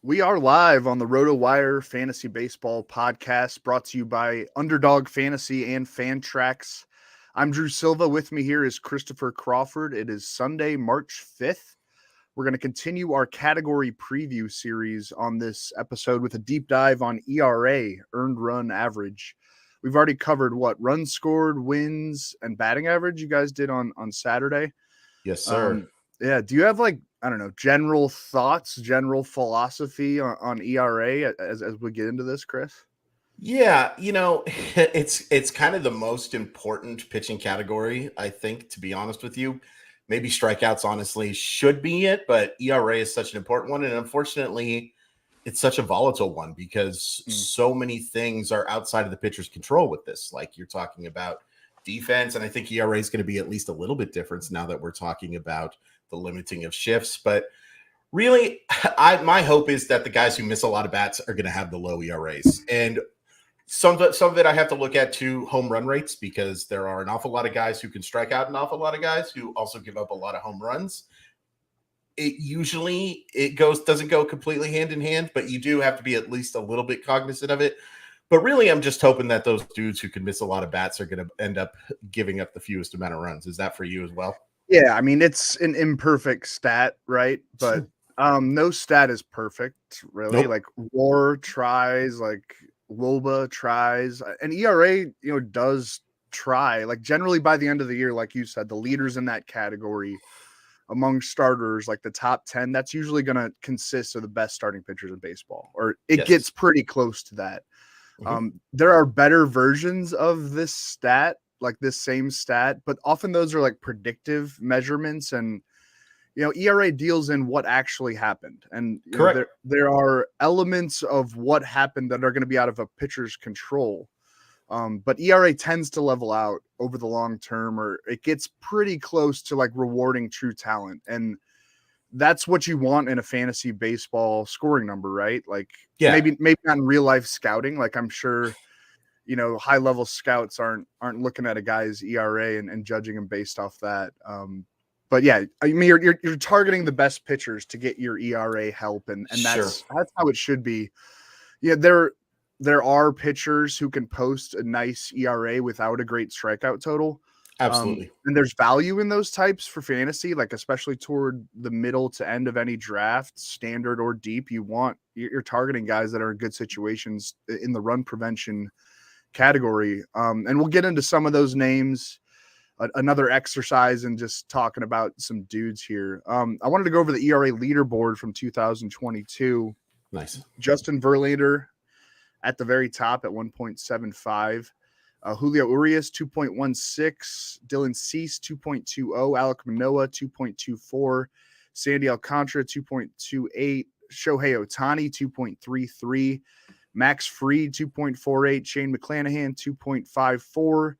We are live on the RotoWire Fantasy Baseball podcast brought to you by Underdog Fantasy and Fantrax. I'm Drew Silva. With me here is Christopher Crawford. It is Sunday, March 5th. We're going to continue our category preview series on this episode with a deep dive on ERA, earned run average. We've already covered what runs scored, wins, and batting average you guys did on Saturday. Yes, sir. Yeah. Do you have general thoughts, general philosophy on ERA as we get into this, Chris? Yeah, it's kind of the most important pitching category, I think, to be honest with you. Maybe strikeouts honestly should be it, but ERA is such an important one. And unfortunately, it's such a volatile one because so many things are outside of the pitcher's control with this. Like you're talking about defense, and I think ERA is going to be at least a little bit different now that we're talking about the limiting of shifts. But really, my hope is that the guys who miss a lot of bats are going to have the low ERAs. And some of it I have to look at to home run rates because there are an awful lot of guys who can strike out an awful lot of guys who also give up a lot of home runs. It doesn't go completely hand in hand, but you do have to be at least a little bit cognizant of it. But really, I'm just hoping that those dudes who can miss a lot of bats are going to end up giving up the fewest amount of runs. Is that for you as well? Yeah, I mean, it's an imperfect stat, right? But no stat is perfect, really. Nope. Like WAR tries, like WOBA tries, and ERA, does try. Like generally by the end of the year, like you said, the leaders in that category among starters, like the top 10, that's usually going to consist of the best starting pitchers in baseball, or it gets pretty close to that. There are better versions of this stat, like this same stat, but often those are like predictive measurements, and ERA deals in what actually happened, and there are elements of what happened that are going to be out of a pitcher's control. But ERA tends to level out over the long term, or it gets pretty close to like rewarding true talent, and that's what you want in a fantasy baseball scoring number, right? Like maybe not in real life scouting. Like I'm sure high level scouts aren't looking at a guy's ERA and judging him based off that. But yeah, I mean, you're targeting the best pitchers to get your ERA help, and that's how it should be. Yeah, there are pitchers who can post a nice ERA without a great strikeout total. Absolutely. And there's value in those types for fantasy, like especially toward the middle to end of any draft, standard or deep. You're targeting guys that are in good situations in the run prevention category. And we'll get into some of those names. Another exercise in just talking about some dudes here. I wanted to go over the ERA leaderboard from 2022. Nice. Justin Verlander at the very top at 1.75. Julio Urias, 2.16. Dylan Cease, 2.20. Alek Manoah, 2.24. Sandy Alcantara, 2.28. Shohei Ohtani, 2.33. Max Fried, 2.48. Shane McClanahan, 2.54.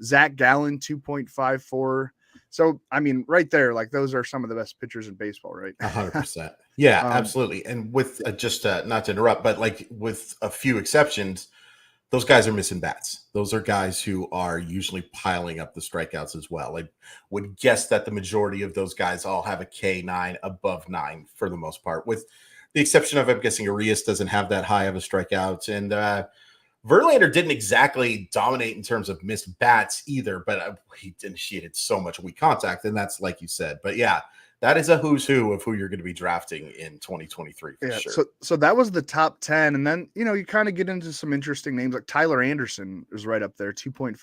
Zach Gallen, 2.54. So, I mean, right there, like those are some of the best pitchers in baseball, right? 100%. Yeah, absolutely. And with just not to interrupt, but like with a few exceptions, those guys are missing bats. Those are guys who are usually piling up the strikeouts as well. I would guess that the majority of those guys all have a K9 above 9 for the most part, with the exception of, I'm guessing, Urias doesn't have that high of a strikeout. And Verlander didn't exactly dominate in terms of missed bats either, but he initiated so much weak contact, and that's like you said. But yeah, that is a who's who of who you're going to be drafting in 2023 for sure. So that was the top 10, and then you kind of get into some interesting names like Tyler Anderson is right up there, 2.57.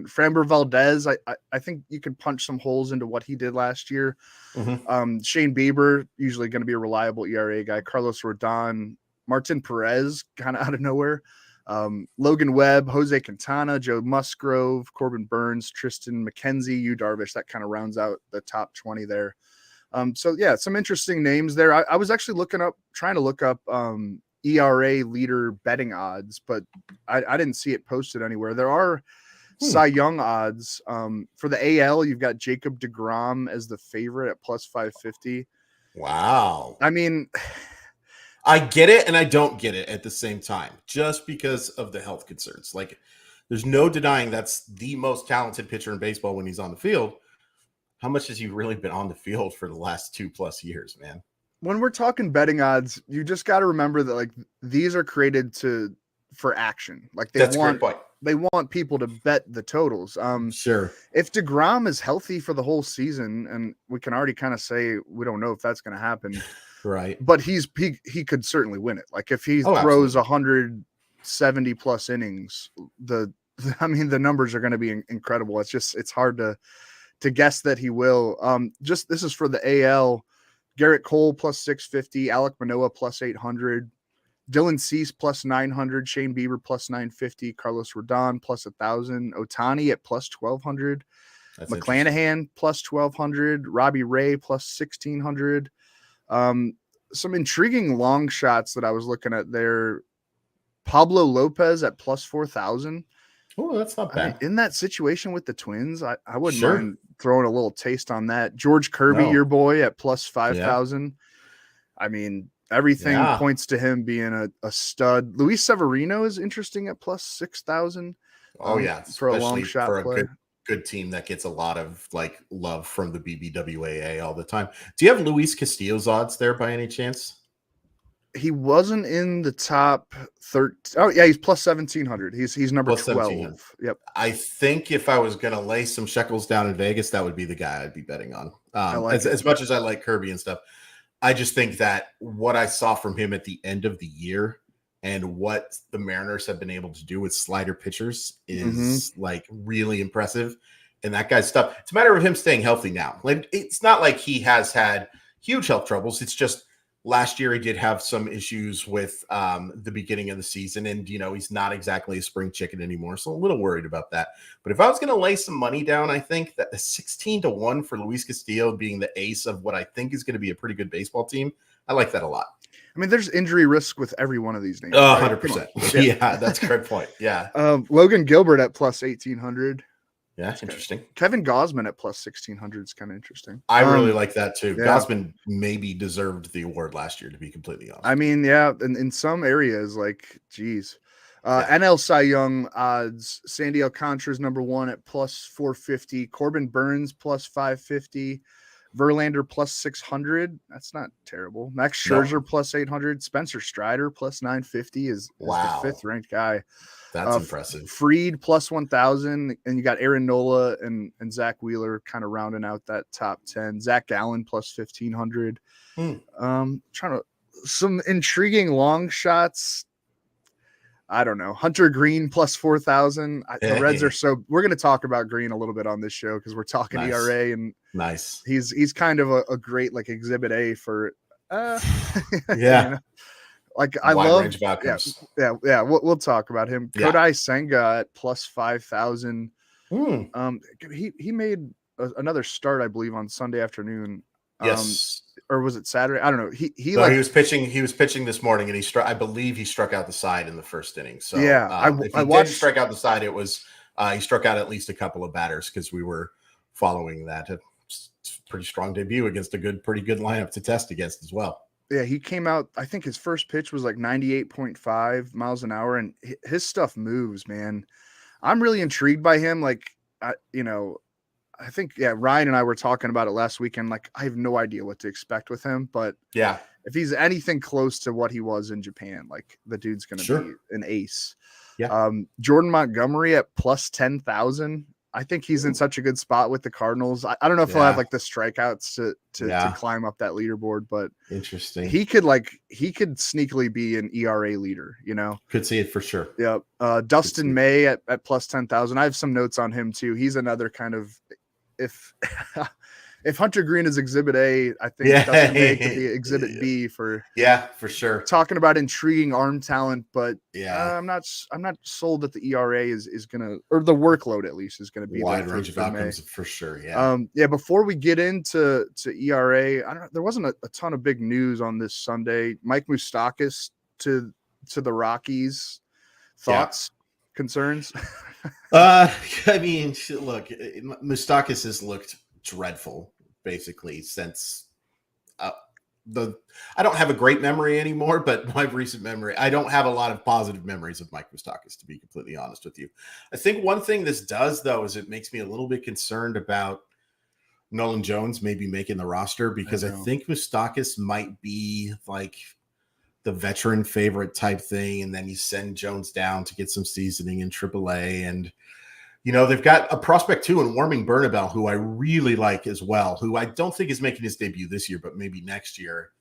Framber Valdez, I think you can punch some holes into what he did last year. Shane Bieber, usually going to be a reliable ERA guy. Carlos Rodon, Martin Perez, kind of out of nowhere. Logan Webb, Jose Quintana, Joe Musgrove, Corbin Burns, Tristan McKenzie, Yu Darvish. That kind of rounds out the top 20 there. So yeah, some interesting names there. I was actually trying to look up ERA leader betting odds, but I didn't see it posted anywhere. There are Cy Young odds. For the AL, you've got Jacob deGrom as the favorite at plus 550. Wow. I mean, I get it and I don't get it at the same time, just because of the health concerns. Like, there's no denying that's the most talented pitcher in baseball when he's on the field. How much has he really been on the field for the last 2+ years, man? when we're talking betting odds, you just got to remember that like these are created for action. Like That's a great point. they want people to bet the totals. Sure. If DeGrom is healthy for the whole season, and we can already kind of say we don't know if that's going to happen, Right. but he could certainly win it. Like if he throws 170 plus innings, the numbers are going to be incredible. It's hard to guess that he will. Just this is for the AL. Garrett Cole plus 650, Alek Manoah plus 800, Dylan Cease plus 900, Shane Bieber plus 950, Carlos Rodon plus 1,000, Ohtani at plus 1,200, McClanahan plus 1,200, Robbie Ray plus 1,600. Some intriguing long shots that I was looking at there. Pablo Lopez at plus 4,000. Oh, that's not bad. In that situation with the Twins, I wouldn't mind throwing a little taste on that. George Kirby, your boy, at plus 5,000. I mean, everything points to him being a stud. Luis Severino is interesting at plus 6,000. Oh yeah, for a long shot for play. A good team that gets a lot of like love from the BBWAA all the time. Do you have Luis Castillo's odds there by any chance? He wasn't in the top 13. Oh yeah, he's plus 1,700. He's number 12. Yep. I think if I was going to lay some shekels down in Vegas, that would be the guy I'd be betting on. As much as I like Kirby and stuff, I just think that what I saw from him at the end of the year and what the Mariners have been able to do with slider pitchers is like really impressive. And that guy's stuff. It's a matter of him staying healthy now. Like it's not like he has had huge health troubles. It's just last year he did have some issues with the beginning of the season, and he's not exactly a spring chicken anymore, so a little worried about that. But if I was going to lay some money down, I think that the 16-1 for Luis Castillo being the ace of what I think is going to be a pretty good baseball team, I like that a lot. I mean, there's injury risk with every one of these names. 100%. Yeah, that's a great point. Yeah. Logan Gilbert at plus 1,800. Yeah, that's interesting. Kevin Gausman at plus 1,600 is kind of interesting. I really like that too. Yeah. Gausman maybe deserved the award last year, to be completely honest. I mean, yeah, in some areas, like, geez. NL Cy Young odds, Sandy Alcantara's number 1 at plus 450, Corbin Burns plus 550, Verlander plus 600. That's not terrible. Max Scherzer plus 800, Spencer Strider plus 950 is the 5th ranked guy. That's impressive. Freed plus 1,000, and you got Aaron Nola and Zach Wheeler kind of rounding out that top 10. Zach Gallen plus 1,500. Some intriguing long shots. I don't know. Hunter Green plus 4,000. The Reds are we're going to talk about Green a little bit on this show because we're talking ERA, and he's kind of a great like exhibit A for Like I love range of outcomes. Yeah. We'll talk about him. Yeah. Kodai Senga at plus 5,000. He made another start, I believe, on Sunday afternoon. Yes. Or was it Saturday? I don't know. He was pitching. He was pitching this morning, and I believe he struck out the side in the first inning. So yeah, if he didn't strike out the side, it was he struck out at least a couple of batters because we were following that. It's a pretty strong debut against a pretty good lineup to test against as well. Yeah, he came out, I think his first pitch was like 98.5 miles an hour, and his stuff moves, man. I'm really intrigued by him. Like, I think, Ryan and I were talking about it last weekend. Like, I have no idea what to expect with him, but yeah, if he's anything close to what he was in Japan, like the dude's going to be an ace. Yeah. Jordan Montgomery at plus 10,000. I think he's in such a good spot with the Cardinals. I don't know if he'll have like the strikeouts to climb up that leaderboard, but interesting. He could sneakily be an ERA leader, Could see it for sure. Yeah. Dustin May at plus 10,000. I have some notes on him too. He's another kind of, if Hunter Green is exhibit A, I think Dustin May could be exhibit B for sure. Talking about intriguing arm talent, but I'm not sold that the ERA is gonna, or the workload at least is gonna be wide range of outcomes for sure. Yeah. Before we get into ERA, I don't know. There wasn't a ton of big news on this Sunday. Mike Moustakas to the Rockies. Thoughts, concerns? I mean, look, Moustakas has looked dreadful basically since I don't have a great memory anymore, but my recent memory, I don't have a lot of positive memories of Mike Moustakas, to be completely honest with you. I think one thing this does though is it makes me a little bit concerned about Nolan Jones maybe making the roster, because I think Moustakas might be like the veteran favorite type thing. And then you send Jones down to get some seasoning in AAA. And, they've got a prospect too in Warming Bernabel, who I really like as well, who I don't think is making his debut this year, but maybe next year.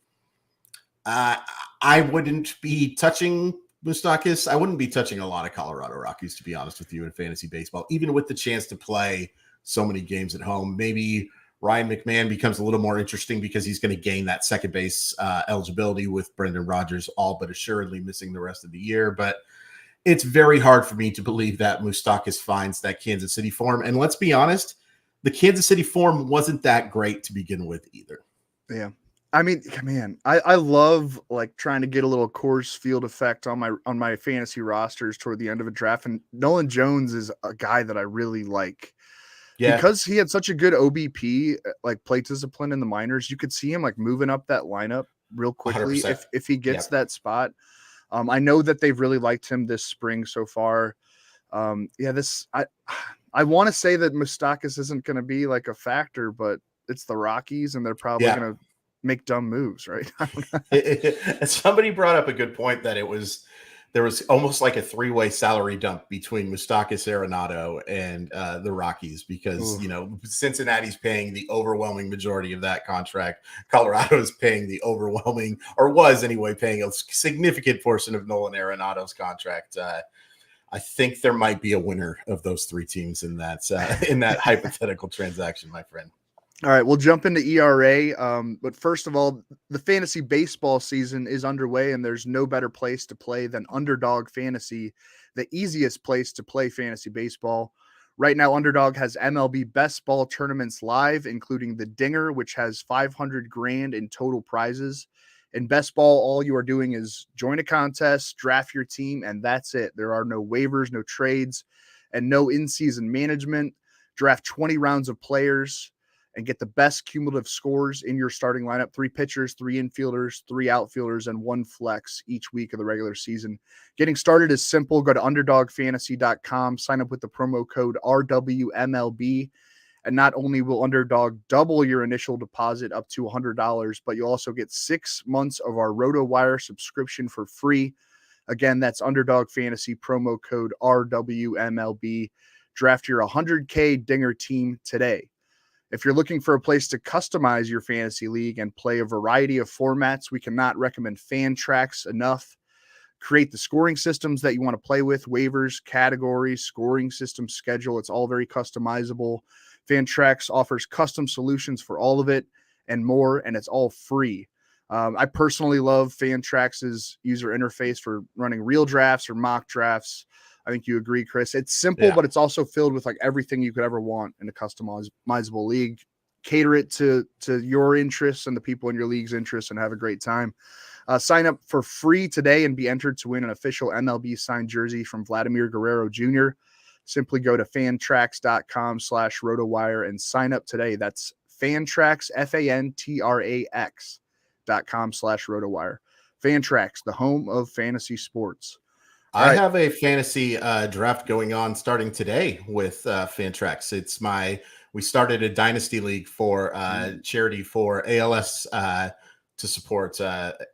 I wouldn't be touching Moustakas. I wouldn't be touching a lot of Colorado Rockies, to be honest with you, in fantasy baseball, even with the chance to play so many games at home. Maybe Ryan McMahon becomes a little more interesting because he's going to gain that second base eligibility with Brendan Rodgers all but assuredly missing the rest of the year. But it's very hard for me to believe that Moustakas finds that Kansas City form. And let's be honest, the Kansas City form wasn't that great to begin with either. Yeah. I mean, man, I love like trying to get a little Coors Field effect on my fantasy rosters toward the end of a draft. And Nolan Jones is a guy that I really like. Yeah. Because he had such a good OBP, like plate discipline in the minors, you could see him like moving up that lineup real quickly 100%. If he gets that spot. I know that they've really liked him this spring so far. I want to say that Moustakas isn't going to be like a factor, but it's the Rockies and they're probably going to make dumb moves, right? Somebody brought up a good point that there was almost like a three-way salary dump between Moustakas, Arenado, and the Rockies, because Cincinnati's paying the overwhelming majority of that contract. Colorado is paying the overwhelming, or was anyway, paying a significant portion of Nolan Arenado's contract. I think there might be a winner of those three teams in that hypothetical transaction, my friend. All right, we'll jump into ERA. But first of all, the fantasy baseball season is underway, and there's no better place to play than Underdog Fantasy, the easiest place to play fantasy baseball. Right now, Underdog has MLB best ball tournaments live, including the Dinger, which has $500,000 in total prizes. In best ball, all you are doing is join a contest, draft your team, and that's it. There are no waivers, no trades, and no in-season management. Draft 20 rounds of players and get the best cumulative scores in your starting lineup: 3 pitchers, 3 infielders, 3 outfielders, and 1 flex each week of the regular season. Getting started is simple. Go to underdogfantasy.com, sign up with the promo code RWMLB, and not only will Underdog double your initial deposit up to $100, but you'll also get 6 months of our RotoWire subscription for free. Again, that's Underdog Fantasy, promo code RWMLB. Draft your 100K Dinger team today. If you're looking for a place to customize your fantasy league and play a variety of formats, we cannot recommend Fantrax enough. Create the scoring systems that you want to play with: waivers, categories, scoring system, schedule. It's all very customizable. Fantrax offers custom solutions for all of it and more, and it's all free. I personally love Fantrax's user interface for running real drafts or mock drafts. I think you agree, Chris. It's simple, but it's also filled with like everything you could ever want in a customizable league. Cater it to your interests and the people in your league's interests, and have a great time. Sign up for free today and be entered to win an official MLB signed jersey from Vladimir Guerrero Jr. Simply go to fantrax.com/RotoWire and sign up today. That's Fantrax, Fantrax.com/RotoWire. Fantrax, the home of fantasy sports. I have a fantasy draft going on starting today with Fantrax. We started a dynasty league for charity for ALS to support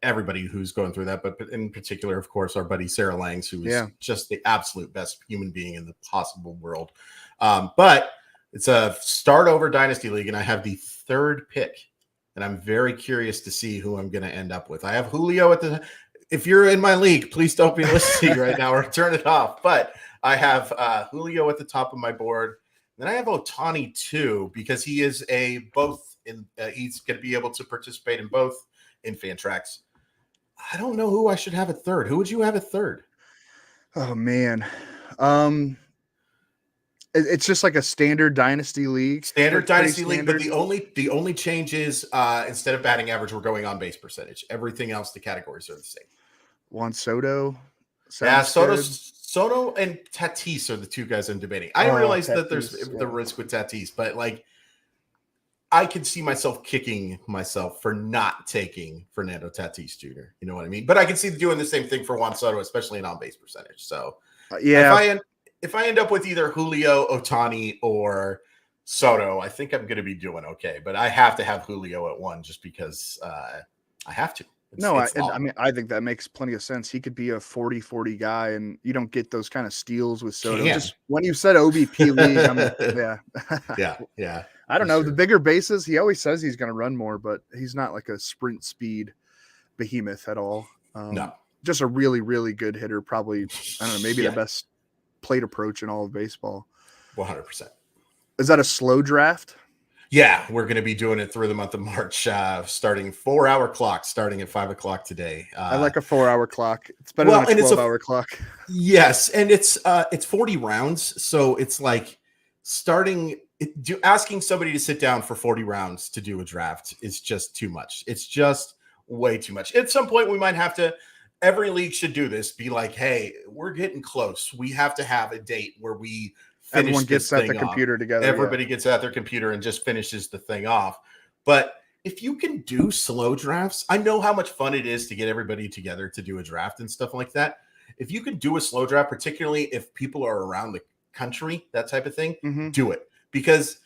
everybody who's going through that, but in particular, of course, our buddy Sarah Langs, who is just the absolute best human being in the possible world. But it's a start over dynasty league, and I have the 3rd pick, and I'm very curious to see who I'm going to end up with. I have Julio at the. If you're in my league, please don't be listening right now or turn it off. But I have Julio at the top of my board. Then I have Ohtani too, because he is he's going to be able to participate in both in Fantrax. I don't know who I should have at 3rd. Who would you have at 3rd? Oh man. It's just like a standard dynasty league. Standard dynasty league, but the only change is instead of batting average, we're going on base percentage. Everything else, the categories are the same. Juan Soto. Soto and Tatis are the 2 guys I'm debating. I realize Tatis, that there's the risk with Tatis, but like I could see myself kicking myself for not taking Fernando Tatis Jr. You know what I mean? But I can see doing the same thing for Juan Soto, especially in on-base percentage. So if I end up with either Julio, Ohtani, or Soto, I think I'm going to be doing okay, but I have to have Julio at 1 just because I have to. I mean, I think that makes plenty of sense. He could be a 40-40 guy, and you don't get those kind of steals with Soto. Just when you said OBP league, yeah. Yeah. I don't know. The bigger bases, he always says he's going to run more, but he's not like a sprint speed behemoth at all. No. Just a really, really good hitter. Probably, I don't know, maybe the best plate approach in all of baseball. 100%. Is that a slow draft? Yeah, we're going to be doing it through the month of March, starting 4-hour clock, starting at 5 o'clock today. I like a 4-hour clock. It's better than a 12-hour clock. Yes, and it's 40 rounds, so it's like asking somebody to sit down for 40 rounds to do a draft is just too much. It's just way too much. At some point, we might have to. Every league should do this. Be like, hey, we're getting close. We have to have a date where we. Everyone gets at the computer together. Everybody gets at their computer and just finishes the thing off. But if you can do slow drafts, I know how much fun it is to get everybody together to do a draft and stuff like that. If you can do a slow draft, particularly if people are around the country, that type of thing, do it, because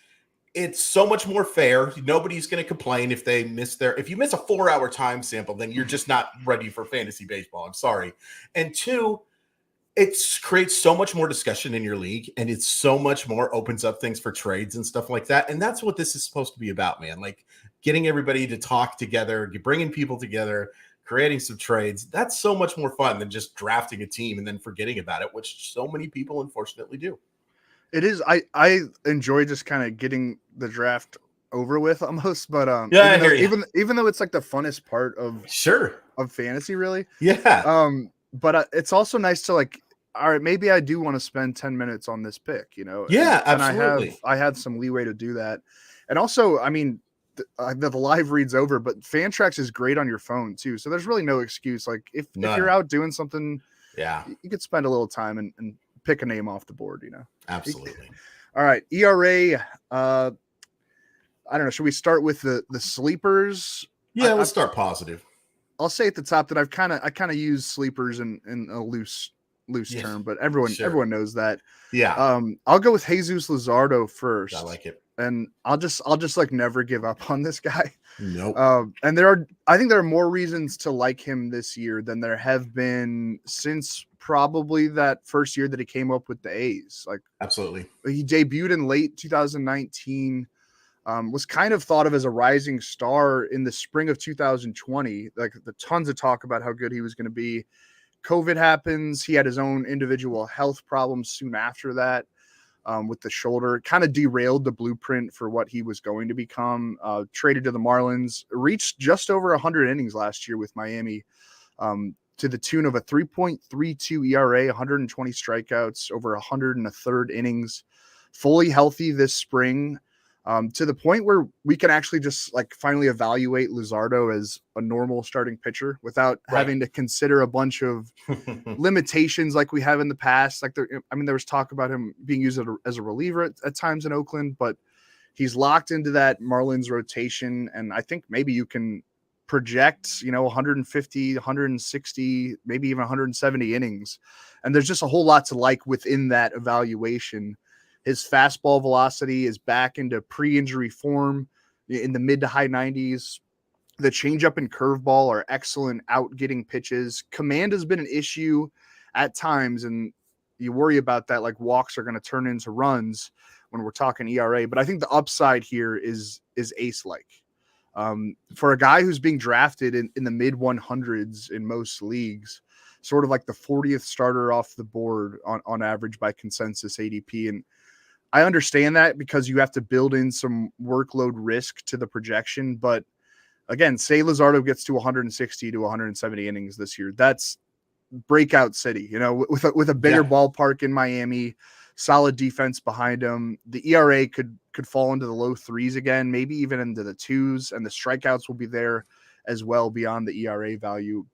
it's so much more fair. Nobody's going to complain if they miss if you miss a 4-hour time sample, then you're just not ready for fantasy baseball. I'm sorry. And 2, it creates so much more discussion in your league, and it's so much more opens up things for trades and stuff like that. And that's what this is supposed to be about, man. Like getting everybody to talk together, bringing people together, creating some trades. That's so much more fun than just drafting a team and then forgetting about it, which so many people unfortunately do. It is. I enjoy just kind of getting the draft over with almost, but even though it's like the funnest part of fantasy, really. Yeah. But it's also nice to like, all right, maybe I do want to spend 10 minutes on this pick, Yeah, and absolutely. I have some leeway to do that. And also, I mean, the live read's over, but Fantrax is great on your phone too. So there's really no excuse. Like if you're out doing something, you could spend a little time and pick a name off the board, Absolutely. All right. ERA. I don't know. Should we start with the sleepers? Yeah, let's start positive. I'll say at the top that I kind of use sleepers in a loose term, but everyone knows that. Yeah. I'll go with Jesus Luzardo first. I like it. And I'll just like never give up on this guy. Nope. And I think there are more reasons to like him this year than there have been since probably that first year that he came up with the A's. Like absolutely. He debuted in late 2019. Was kind of thought of as a rising star in the spring of 2020. Like the tons of talk about how good he was going to be. COVID happens. He had his own individual health problems soon after that with the shoulder. Kind of derailed the blueprint for what he was going to become. Traded to the Marlins. Reached just over 100 innings last year with Miami to the tune of a 3.32 ERA, 120 strikeouts, over 100 and a third innings. Fully healthy this spring. To the point where we can actually just like finally evaluate Luzardo as a normal starting pitcher without having to consider a bunch of limitations like we have in the past. Like there was talk about him being used as a reliever at times in Oakland, but he's locked into that Marlins rotation. And I think maybe you can project, 150, 160, maybe even 170 innings. And there's just a whole lot to like within that evaluation. His fastball velocity is back into pre-injury form in the mid to high 90s. The changeup and curveball are excellent out getting pitches. Command has been an issue at times, and you worry about that, like walks are going to turn into runs when we're talking ERA. But I think the upside here is ace-like. For a guy who's being drafted in the mid 100s in most leagues, sort of like the 40th starter off the board on average by consensus ADP. And I understand that because you have to build in some workload risk to the projection. But again, say Luzardo gets to 160 to 170 innings this year. That's breakout city, with a bigger ballpark in Miami, solid defense behind him. The ERA could fall into the low 3s again, maybe even into the 2s, and the strikeouts will be there as well beyond the ERA value.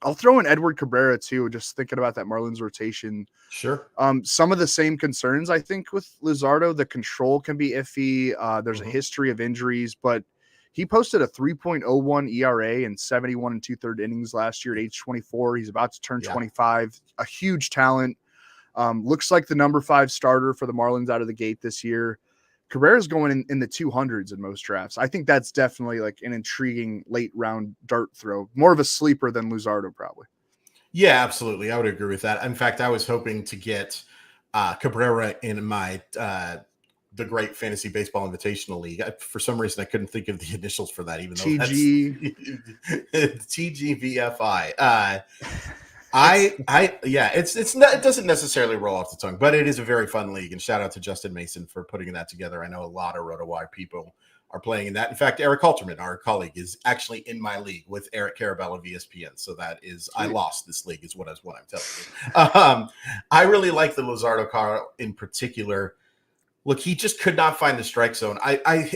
I'll throw in Edward Cabrera too, just thinking about that Marlins rotation. Sure. Some of the same concerns, I think, with Luzardo. The control can be iffy. There's a history of injuries, but he posted a 3.01 ERA in 71 and 2/3 innings last year at age 24. He's about to turn 25. A huge talent. Looks like the number 5 starter for the Marlins out of the gate this year. Cabrera's going in the 200s in most drafts. I think that's definitely like an intriguing late round dart throw, more of a sleeper than Luzardo probably. Yeah, absolutely. I would agree with that. In fact, I was hoping to get Cabrera in my the Great Fantasy Baseball Invitational League. For some reason, I couldn't think of the initials for that, even though that's TGVFI. It's not, it doesn't necessarily roll off the tongue, but it is a very fun league. And shout out to Justin Mason for putting that together. I know a lot of RotoWire people are playing in that. In fact, Eric Halterman, our colleague, is actually in my league with Eric Carabell of ESPN. So that is, I lost this league is what I'm telling you. I really like the Luzardo car in particular. Look, he just could not find the strike zone.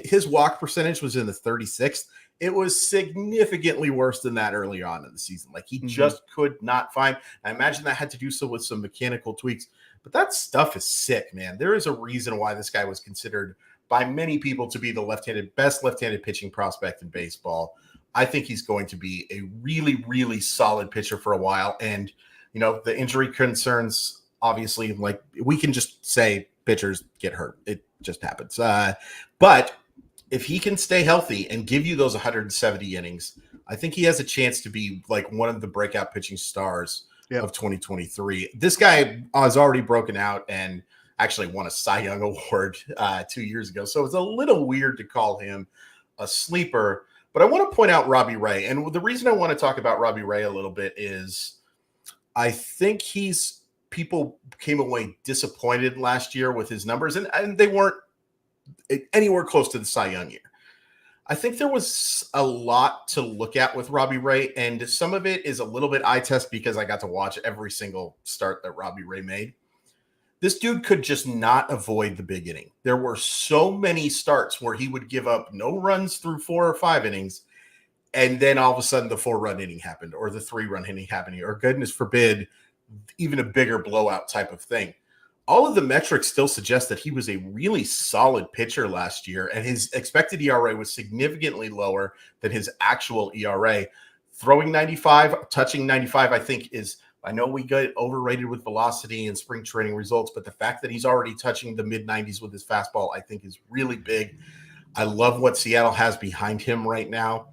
His walk percentage was in the 36th. It was significantly worse than that early on in the season. Like he just could not find. I imagine that had to do so with some mechanical tweaks, but that stuff is sick, man. There is a reason why this guy was considered by many people to be the best left-handed pitching prospect in baseball. I think he's going to be a really, really solid pitcher for a while. And, you know, the injury concerns, obviously, like we can just say pitchers get hurt. It just happens. But if he can stay healthy and give you those 170 innings, I think he has a chance to be like one of the breakout pitching stars of 2023. This guy has already broken out and actually won a Cy Young Award 2 years ago. So it's a little weird to call him a sleeper. But I want to point out Robbie Ray. And the reason I want to talk about Robbie Ray a little bit is I think people came away disappointed last year with his numbers, and they weren't anywhere close to the Cy Young year. I think there was a lot to look at with Robbie Ray, and some of it is a little bit eye test because I got to watch every single start that Robbie Ray made. This dude could just not avoid the big inning. There were so many starts where he would give up no runs through 4 or 5 innings, and then all of a sudden the 4-run inning happened, or the 3-run inning happened, or goodness forbid, even a bigger blowout type of thing. All of the metrics still suggest that he was a really solid pitcher last year, and his expected ERA was significantly lower than his actual ERA. Throwing 95, touching 95, I think I know we got overrated with velocity and spring training results, but the fact that he's already touching the mid-90s with his fastball, I think is really big. I love what Seattle has behind him right now.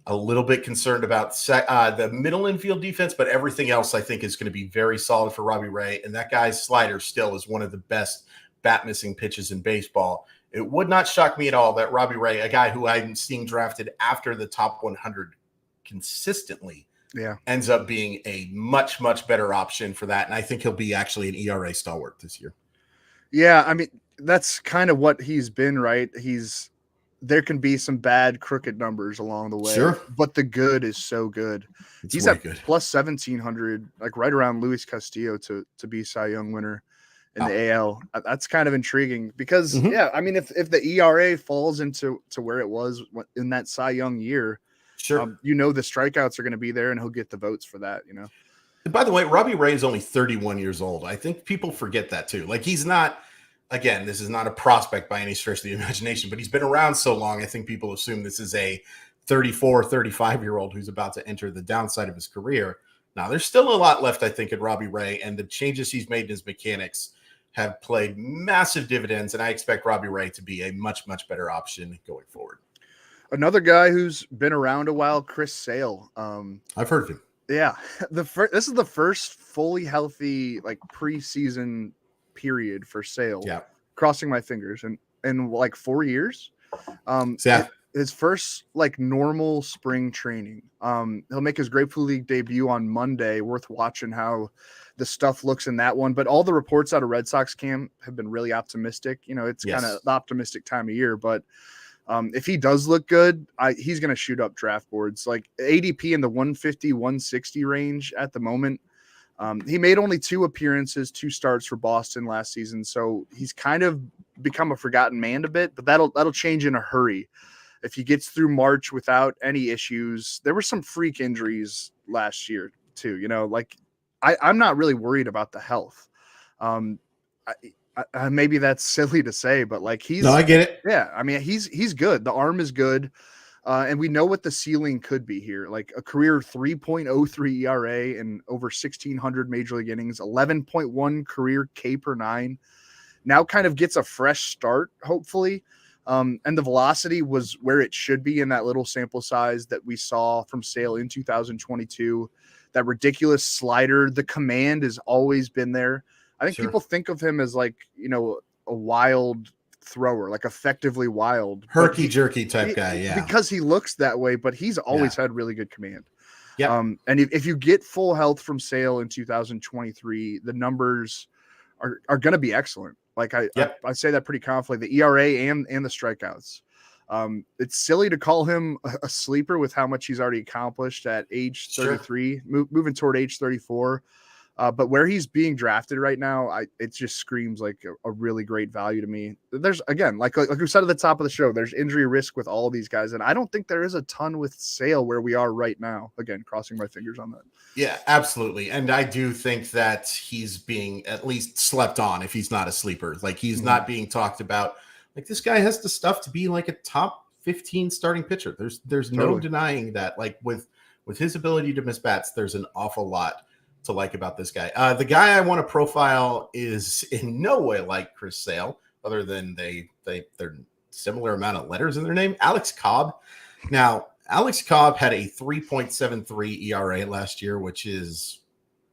A little bit concerned about the middle infield defense, but everything else I think is going to be very solid for Robbie Ray. And that guy's slider still is one of the best bat missing pitches in baseball. It would not shock me at all that Robbie Ray, a guy who I'm seeing drafted after the top 100 consistently, ends up being a much, much better option for that. And I think he'll be actually an ERA stalwart this year. Yeah, I mean, that's kind of what he's been, right? There can be some bad crooked numbers along the way, but the good is so good. He's at plus 1,700, like right around Luis Castillo to be Cy Young winner in the AL. That's kind of intriguing because, I mean, if the ERA falls into where it was in that Cy Young year, you know the strikeouts are going to be there and he'll get the votes for that, you know. And by the way, Robbie Ray is only 31 years old. I think people forget that too. Like he's not. Again, this is not a prospect by any stretch of the imagination, but he's been around so long, I think people assume this is a 34, 35-year-old who's about to enter the downside of his career. Now, there's still a lot left, I think, in Robbie Ray, and the changes he's made in his mechanics have played massive dividends, and I expect Robbie Ray to be a much, much better option going forward. Another guy who's been around a while, Chris Sale. I've heard of him. Yeah. This is the first fully healthy, like, preseason period for Sale. Yeah. Crossing my fingers. And in like 4 years. His first like normal spring training. He'll make his Grapefruit League debut on Monday. Worth watching how the stuff looks in that one. But all the reports out of Red Sox camp have been really optimistic. You know, it's kind of the optimistic time of year. But if he does look good, he's going to shoot up draft boards. Like ADP in the 150, 160 range at the moment. He made only 2 appearances, 2 starts for Boston last season. So he's kind of become a forgotten man a bit, but that'll change in a hurry. If he gets through March without any issues, there were some freak injuries last year too. You know, like I'm not really worried about the health. Maybe that's silly to say, but like I get it. Yeah. I mean, he's good. The arm is good. And we know what the ceiling could be here, like a career 3.03 ERA and over 1,600 major league innings, 11.1 career K per 9. now kind of gets a fresh start, hopefully. And the velocity was where it should be in that little sample size that we saw from Sale in 2022. That ridiculous slider, the command has always been there. I think people think of him as like, a wild thrower, like effectively wild. Herky jerky type guy, yeah. Because he looks that way, but he's always had really good command. Yeah. And if you get full health from Sale in 2023, the numbers are going to be excellent. Like I say that pretty confidently. The ERA and the strikeouts. It's silly to call him a sleeper with how much he's already accomplished at age 33, moving toward age 34. But where he's being drafted right now, it just screams like a really great value to me. There's, again, like we said at the top of the show, there's injury risk with all these guys. And I don't think there is a ton with Sale where we are right now. Again, crossing my fingers on that. Yeah, absolutely. And I do think that he's being at least slept on if he's not a sleeper. Like he's not being talked about. Like this guy has the stuff to be like a top 15 starting pitcher. There's no denying that. Like with his ability to miss bats, there's an awful lot to like about this guy. The guy I want to profile is in no way like Chris Sale, other than they're similar amount of letters in their name. Alex Cobb. Now, Alex Cobb had a 3.73 ERA last year, which is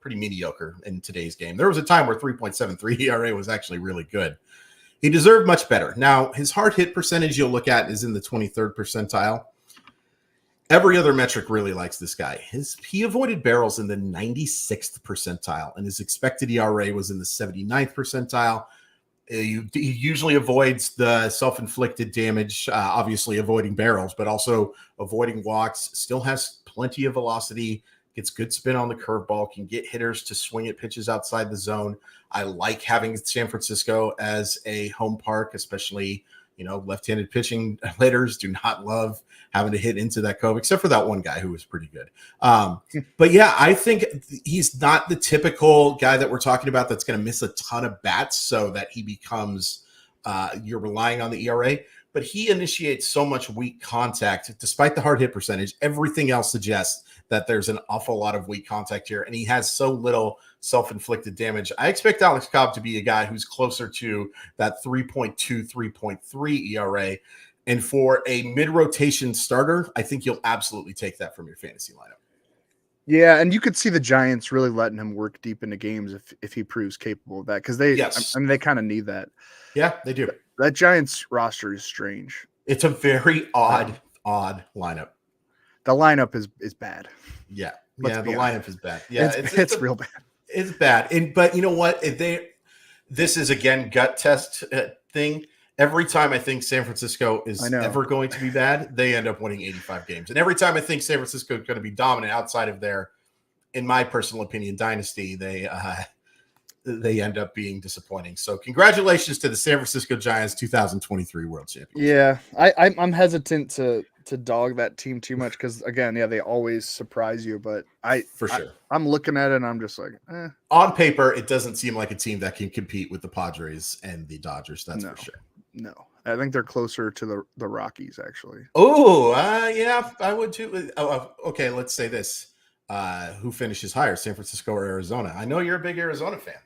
pretty mediocre in today's game. There was a time where 3.73 ERA was actually really good. He deserved much better. Now, his hard hit percentage you'll look at is in the 23rd percentile. Every other metric really likes this guy. He avoided barrels in the 96th percentile, and his expected ERA was in the 79th percentile. He usually avoids the self-inflicted damage, obviously avoiding barrels, but also avoiding walks, still has plenty of velocity, gets good spin on the curveball, can get hitters to swing at pitches outside the zone. I like having San Francisco as a home park, especially, left-handed pitching hitters do not love having to hit into that cove, except for that one guy who was pretty good. But yeah, I think he's not the typical guy that we're talking about that's going to miss a ton of bats so that he becomes you're relying on the ERA. But he initiates so much weak contact, despite the hard hit percentage. Everything else suggests that there's an awful lot of weak contact here, and he has so little self-inflicted damage. I expect Alex Cobb to be a guy who's closer to that 3.2, 3.3 ERA. And for a mid-rotation starter, I think you'll absolutely take that from your fantasy lineup. Yeah, and you could see the Giants really letting him work deep into games if he proves capable of that, because they kind of need that. Yeah, they do. That Giants roster is strange. It's a very odd lineup. The lineup is bad. Yeah, the lineup is bad. Yeah, it's real bad. It's bad. But you know what? This is again gut test thing. Every time I think San Francisco is ever going to be bad, they end up winning 85 games. And every time I think San Francisco is going to be dominant outside of their, in my personal opinion, dynasty, they end up being disappointing. So congratulations to the San Francisco Giants 2023 World Champions. Yeah, I'm hesitant to dog that team too much because, again, they always surprise you. But I'm looking at it and I'm just like, On paper, it doesn't seem like a team that can compete with the Padres and the Dodgers. That's for sure. No, I think they're closer to the Rockies, actually. Oh, yeah, I would too. Okay, let's say this. Who finishes higher, San Francisco or Arizona? I know you're a big Arizona fan.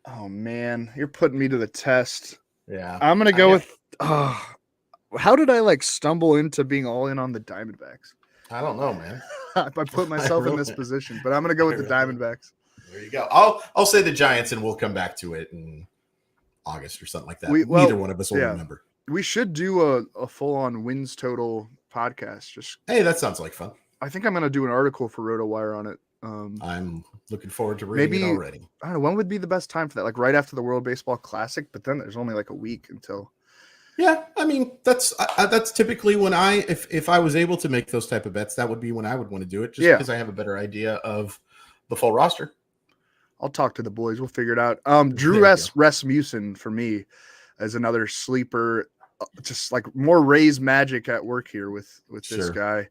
Oh, man, you're putting me to the test. Yeah. I'm going to go with how did I stumble into being all in on the Diamondbacks? I don't know, man. I put myself in this position, but I'm going to go with the Diamondbacks. There you go. I'll say the Giants, and we'll come back to it in August or something like that. Neither one of us will remember. We should do a full-on wins total podcast. Hey, that sounds like fun. I think I'm going to do an article for RotoWire on it. I'm looking forward to reading it already. I don't know, when would be the best time for that? Like right after the World Baseball Classic, but then there's only a week until. Yeah, I mean that's typically when if I was able to make those type of bets, that would be when I would want to do it, just because I have a better idea of the full roster. I'll talk to the boys. We'll figure it out. Drew Rasmussen for me as another sleeper, just more Rays magic at work here with this guy.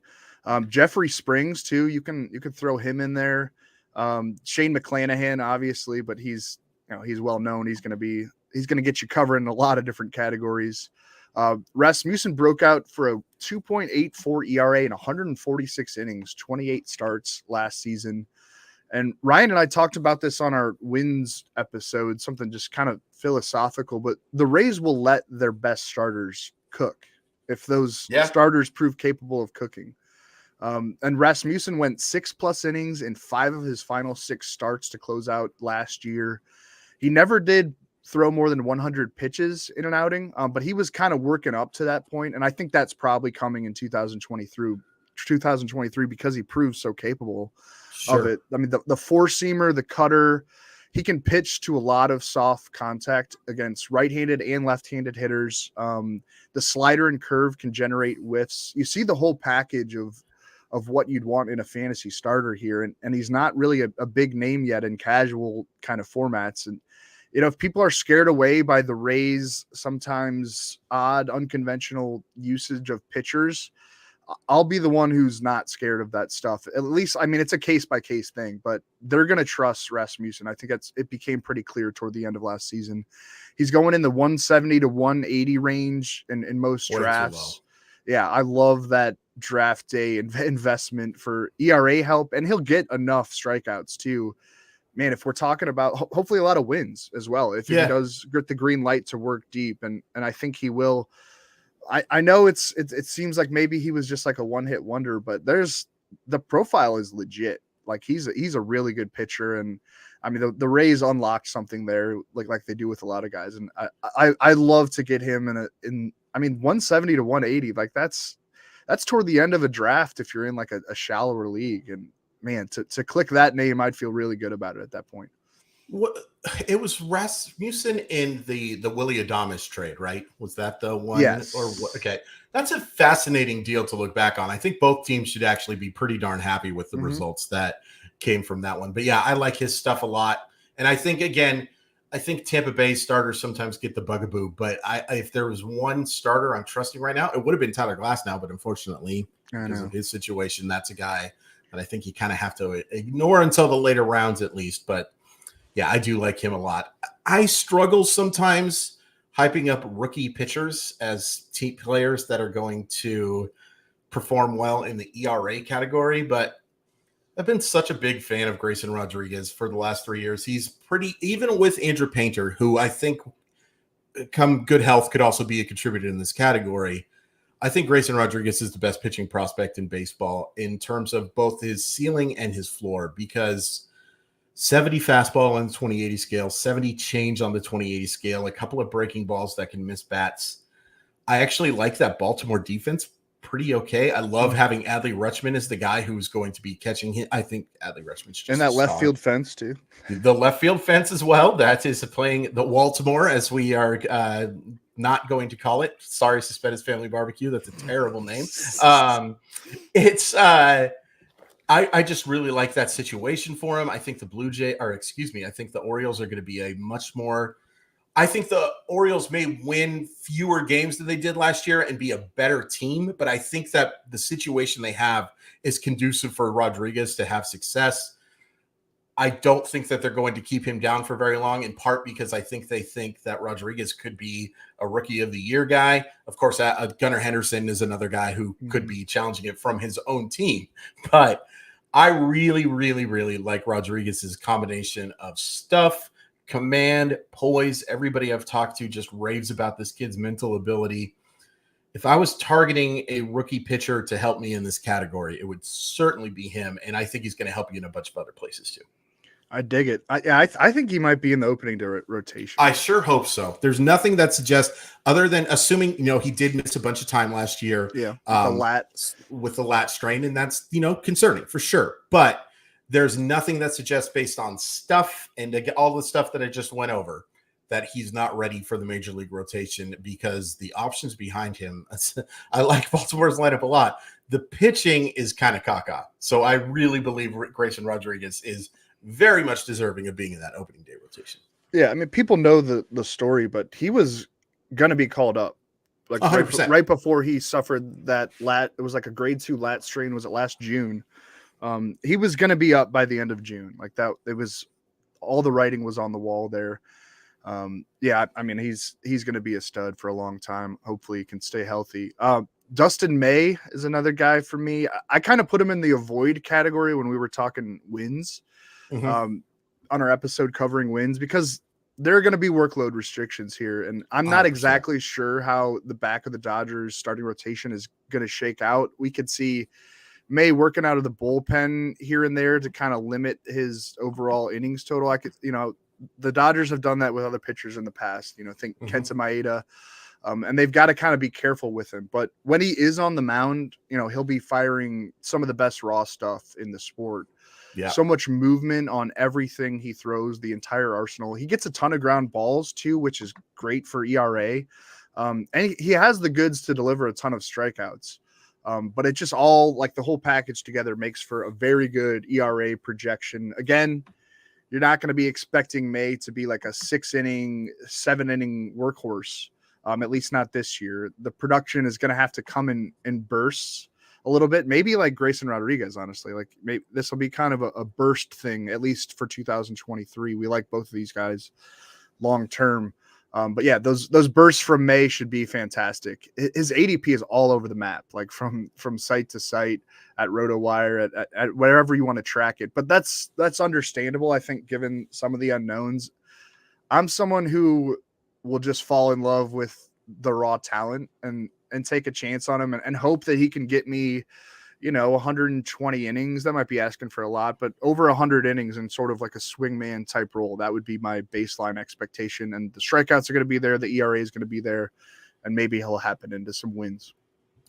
Jeffrey Springs too. You can throw him in there. Shane McClanahan, obviously, but he's well known. He's going to get you covered in a lot of different categories. Rasmussen broke out for a 2.84 ERA in 146 innings, 28 starts last season. And Ryan and I talked about this on our wins episode, something just kind of philosophical, but the Rays will let their best starters cook if those starters prove capable of cooking. And Rasmussen went 6+ innings in 5 of his final 6 starts to close out last year. He never did throw more than 100 pitches in an outing, but he was kind of working up to that point, and I think that's probably coming in 2023 because he proves so capable of it. I mean, the four-seamer, the cutter, he can pitch to a lot of soft contact against right-handed and left-handed hitters. The slider and curve can generate whiffs. You see the whole package of what you'd want in a fantasy starter here. And he's not really a big name yet in casual kind of formats. And, if people are scared away by the Rays, sometimes odd, unconventional usage of pitchers, I'll be the one who's not scared of that stuff. At least, I mean, it's a case-by-case thing, but they're going to trust Rasmussen. I think it became pretty clear toward the end of last season. He's going in the 170 to 180 range in most drafts. Yeah, I love that draft day investment for ERA help, and he'll get enough strikeouts too. Man, if we're talking about hopefully a lot of wins as well, if he does get the green light to work deep, and I think he will. I know it seems like maybe he was just like a one-hit wonder, but the profile is legit. Like he's a really good pitcher, and I mean the Rays unlocked something there, like they do with a lot of guys, and I love to get him in 170 to 180, like that's toward the end of a draft if you're in like a shallower league, and man, to click that name, I'd feel really good about it at that point. What it was Rasmussen in the Willy Adames trade, right? Was that the one? Yes. Or what? Okay, that's a fascinating deal to look back on. I think both teams should actually be pretty darn happy with the results that came from that one. But yeah, I like his stuff a lot, and I think Tampa Bay starters sometimes get the bugaboo. But if there was one starter I'm trusting right now, it would have been Tyler Glasnow, but unfortunately, because of his situation, that's a guy that I think you kind of have to ignore until the later rounds at least. But yeah, I do like him a lot. I struggle sometimes hyping up rookie pitchers as team players that are going to perform well in the ERA category, but I've been such a big fan of Grayson Rodriguez for the last 3 years. He's pretty, even with Andrew Painter, who I think come good health could also be a contributor in this category. I think Grayson Rodriguez is the best pitching prospect in baseball in terms of both his ceiling and his floor, because 70 fastball on the 2080 scale, 70 change on the 2080 scale, a couple of breaking balls that can miss bats. I actually like that Baltimore defense pretty okay. I love having Adley Rutschman as the guy who's going to be catching him. I think Adley Rutschman's just and that left field fence too. The left field fence as well. That is playing the Baltimore, as we are not going to call it. Sorry, Suspended Family Barbecue. That's a terrible name. I just really like that situation for him. I think the I think the Orioles are going to be I think the Orioles may win fewer games than they did last year and be a better team, but I think that the situation they have is conducive for Rodriguez to have success. I don't think that they're going to keep him down for very long, in part because I think they think that Rodriguez could be a rookie of the year guy. Of course, Gunnar Henderson is another guy who could be challenging it from his own team, but I really, really, really like Rodriguez's combination of stuff, command, poise. Everybody I've talked to just raves about this kid's mental ability. If I was targeting a rookie pitcher to help me in this category, it would certainly be him, and I think he's going to help you in a bunch of other places too. I dig it. I think he might be in the opening day rotation. I sure hope so. There's nothing that suggests, other than assuming, he did miss a bunch of time last year. Yeah, with the lat strain, and that's, concerning for sure. But there's nothing that suggests, based on stuff and all the stuff that I just went over, that he's not ready for the major league rotation, because the options behind him, I like Baltimore's lineup a lot. The pitching is kind of caca. So I really believe Grayson Rodriguez is very much deserving of being in that opening day rotation. Yeah, I mean, people know the story, but he was going to be called up like right before he suffered that lat. It was like a grade 2 lat strain. Was it last June? He was going to be up by the end of June. Like that, it was, all the writing was on the wall there. Yeah, I mean, he's going to be a stud for a long time. Hopefully he can stay healthy. Dustin May is another guy for me. I kind of put him in the avoid category when we were talking wins. on our episode covering wins, because there are going to be workload restrictions here. And I'm not 100%. exactly sure how the back of the Dodgers starting rotation is going to shake out. We could see May working out of the bullpen here and there to kind of limit his overall innings total. The Dodgers have done that with other pitchers in the past, think Kenta Maeda. And they've got to kind of be careful with him. But when he is on the mound, he'll be firing some of the best raw stuff in the sport. Yeah. So much movement on everything he throws, the entire arsenal. He gets a ton of ground balls too, which is great for ERA. And he has the goods to deliver a ton of strikeouts. But it just all, like, the whole package together makes for a very good ERA projection. Again, you're not going to be expecting May to be like a 6-inning, 7-inning workhorse. At least not this year. The production is going to have to come in bursts a little bit, maybe like Grayson Rodriguez, honestly. Like, maybe this will be kind of a burst thing, at least for 2023. We like both of these guys long term. But yeah, those bursts from May should be fantastic. His ADP is all over the map, like from site to site, at RotoWire, at wherever you want to track it. But that's understandable, I think, given some of the unknowns. I'm someone who will just fall in love with the raw talent and take a chance on him and hope that he can get me, 120 innings. That might be asking for a lot, but over 100 innings in sort of like a swingman type role. That would be my baseline expectation. And the strikeouts are going to be there. The ERA is going to be there, and maybe he'll happen into some wins.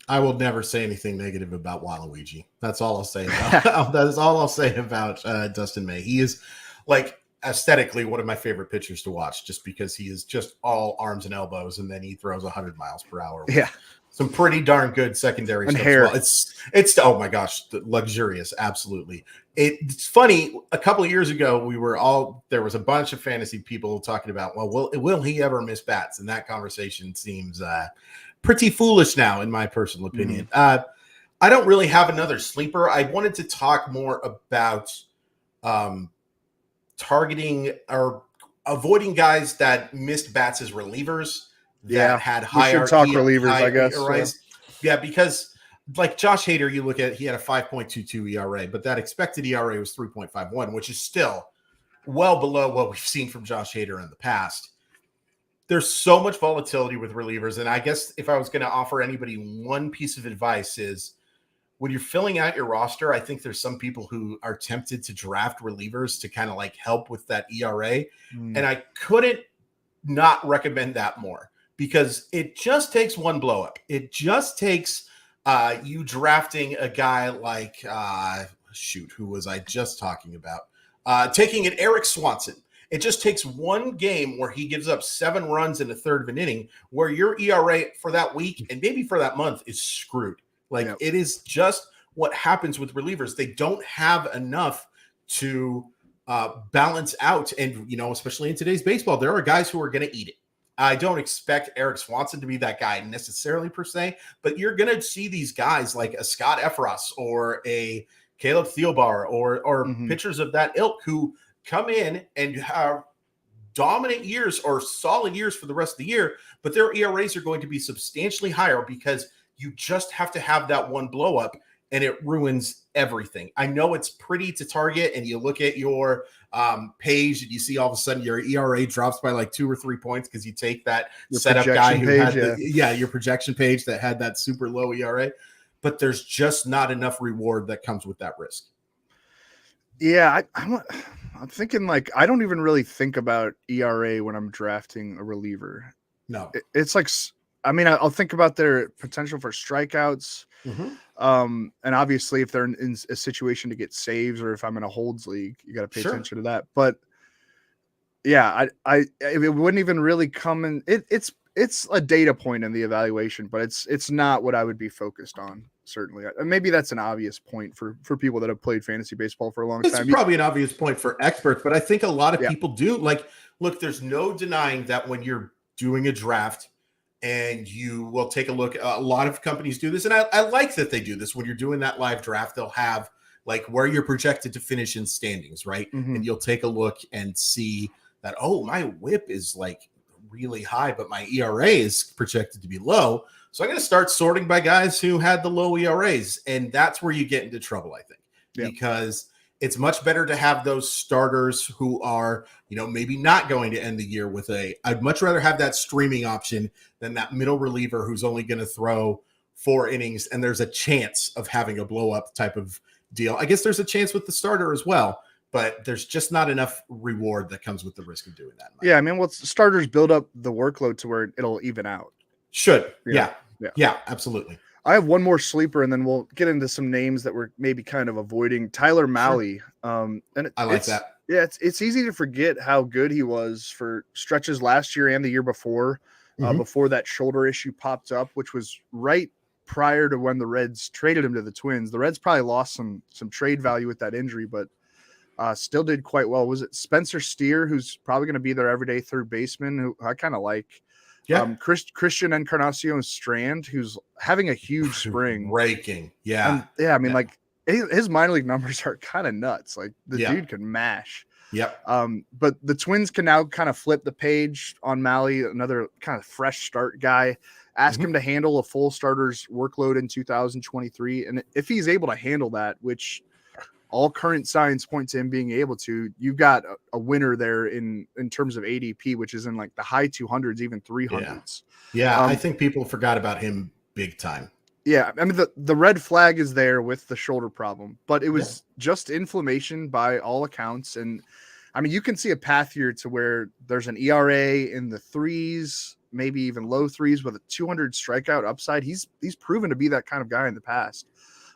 I will never say anything negative about Waluigi. That's all I'll say about that is all I'll say about Dustin May. He is, like, aesthetically one of my favorite pitchers to watch, just because he is just all arms and elbows, and then he throws 100 miles per hour. Yeah. Some pretty darn good secondary and stuff. hair. Well, it's oh my gosh, luxurious. Absolutely. It's funny. A couple of years ago, there was a bunch of fantasy people talking about, well, will he ever miss bats? And that conversation seems pretty foolish now, in my personal opinion. I don't really have another sleeper. I wanted to talk more about targeting or avoiding guys that missed bats as relievers that had higher. We should talk relievers, I guess. Yeah, because like Josh Hader, you look at, he had a 5.22 ERA, but that expected ERA was 3.51, which is still well below what we've seen from Josh Hader in the past. There's so much volatility with relievers, and I guess if I was going to offer anybody one piece of advice is, when you're filling out your roster, I think there's some people who are tempted to draft relievers to kind of like help with that ERA. And I couldn't not recommend that more, because it just takes one blow up. It just takes you drafting a guy like, who was I just talking about? Taking an Eric Swanson. It just takes one game where he gives up 7 runs in a third of an inning, where your ERA for that week and maybe for that month is screwed. Like, It is just what happens with relievers. They don't have enough to balance out. And, especially in today's baseball, there are guys who are going to eat it. I don't expect Eric Swanson to be that guy necessarily per se, but you're going to see these guys like a Scott Efros or a Caleb Thielbar or pitchers of that ilk who come in and have dominant years or solid years for the rest of the year, but their ERAs are going to be substantially higher because you just have to have that one blow up, and it ruins everything. I know it's pretty to target, and you look at your page and you see all of a sudden your ERA drops by like 2 or 3 points because you take that your setup guy who had your projection page that had that super low ERA, but there's just not enough reward that comes with that risk. Yeah, I'm thinking, like, I don't even really think about ERA when I'm drafting a reliever. No, it's like, I mean, I'll think about their potential for strikeouts. And obviously if they're in a situation to get saves, or if I'm in a holds league, you got to pay attention to that. But yeah, it wouldn't even really come in. It's a data point in the evaluation, but it's not what I would be focused on. Certainly. Maybe that's an obvious point for people that have played fantasy baseball for a long time. It's probably an obvious point for experts, but I think a lot of people do. Like, look, there's no denying that when you're doing a draft, and you will take a look. A lot of companies do this, and I like that they do this. When you're doing that live draft, they'll have like where you're projected to finish in standings, right? And you'll take a look and see that, oh, my WHIP is like really high, but my ERA is projected to be low. So I'm going to start sorting by guys who had the low ERAs, and that's where you get into trouble, I think, because It's much better to have those starters who are, maybe not going to end the year with I'd much rather have that streaming option than that middle reliever who's only going to throw 4 innings and there's a chance of having a blow up type of deal. I guess there's a chance with the starter as well, but there's just not enough reward that comes with the risk of doing that. Yeah, I mean, starters build up the workload to where it'll even out. Should. Yeah, absolutely. I have one more sleeper, and then we'll get into some names that we're maybe kind of avoiding. Tyler Mahle. Sure. I like that. Yeah, it's easy to forget how good he was for stretches last year and the year before, before that shoulder issue popped up, which was right prior to when the Reds traded him to the Twins. The Reds probably lost some trade value with that injury, but still did quite well. Was it Spencer Steer, who's probably going to be their everyday third baseman, who I kind of like? Yeah. Christian Encarnacion Strand, who's having a huge spring. Raking. Yeah. I mean, like his minor league numbers are kind of nuts. Like the dude can mash. Yep. But the Twins can now kind of flip the page on Mahle, another kind of fresh start guy. Ask him to handle a full starter's workload in 2023. And if he's able to handle that, which all current signs point to him being able to, you've got a winner there in terms of ADP, which is in like the high 200s, even 300s. Yeah. I think people forgot about him big time. Yeah. I mean, the red flag is there with the shoulder problem, but it was just inflammation by all accounts. And I mean, you can see a path here to where there's an ERA in the 3s, maybe even low 3s with a 200 strikeout upside. He's proven to be that kind of guy in the past.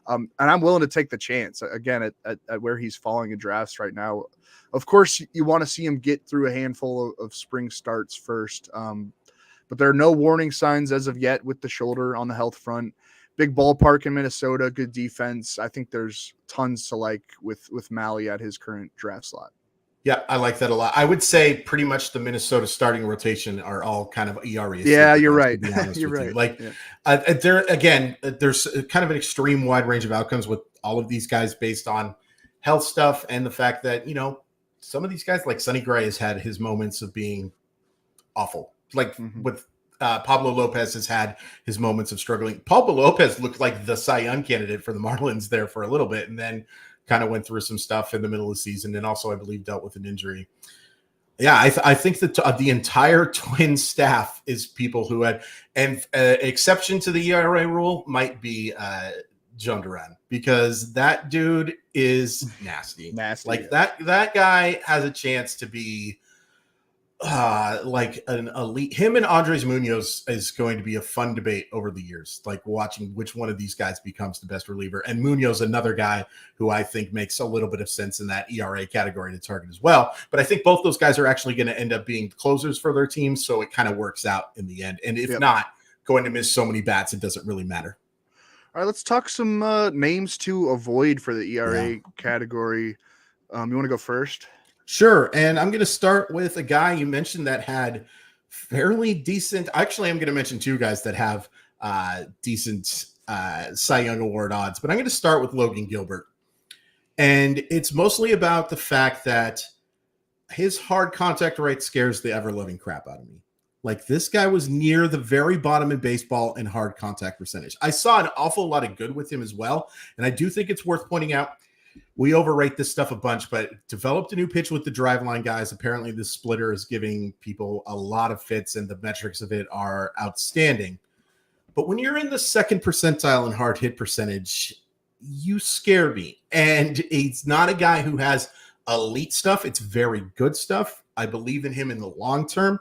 And I'm willing to take the chance again at where he's falling in drafts right now. Of course, you want to see him get through a handful of spring starts first. But there are no warning signs as of yet with the shoulder on the health front. Big ballpark in Minnesota, good defense. I think there's tons to like with Mahle at his current draft slot. Yeah, I like that a lot. I would say pretty much the Minnesota starting rotation are all kind of ERA. Yeah, you're right. You're right. Like there's kind of an extreme wide range of outcomes with all of these guys based on health stuff and the fact that, some of these guys like Sonny Gray has had his moments of being awful. Like with Pablo Lopez has had his moments of struggling. Pablo Lopez looked like the Cy Young candidate for the Marlins there for a little bit and then kind of went through some stuff in the middle of the season and also, I believe, dealt with an injury. Yeah, I think that the entire Twins staff is people who had – and exception to the ERA rule might be Joan Duran because that dude is nasty. Like that guy has a chance to be like an elite. Him and Andres Munoz is going to be a fun debate over the years, like watching which one of these guys becomes the best reliever. And Munoz, another guy who I think makes a little bit of sense in that ERA category to target as well. But I think both those guys are actually going to end up being closers for their teams, so it kind of works out in the end. And if not, going to miss so many bats, it doesn't really matter. All right, let's talk some names to avoid for the ERA category. You want to go first? Sure. And I'm going to start with a guy you mentioned that had fairly decent. Actually, I'm going to mention 2 guys that have decent Cy Young Award odds, but I'm going to start with Logan Gilbert. And it's mostly about the fact that his hard contact rate scares the ever-loving crap out of me. Like this guy was near the very bottom in baseball in hard contact percentage. I saw an awful lot of good with him as well. And I do think it's worth pointing out, we overrate this stuff a bunch, but developed a new pitch with the driveline guys. Apparently the splitter is giving people a lot of fits and the metrics of it are outstanding. But when you're in the 2nd percentile in hard hit percentage, you scare me. And he's not a guy who has elite stuff. It's very good stuff. I believe in him in the long term,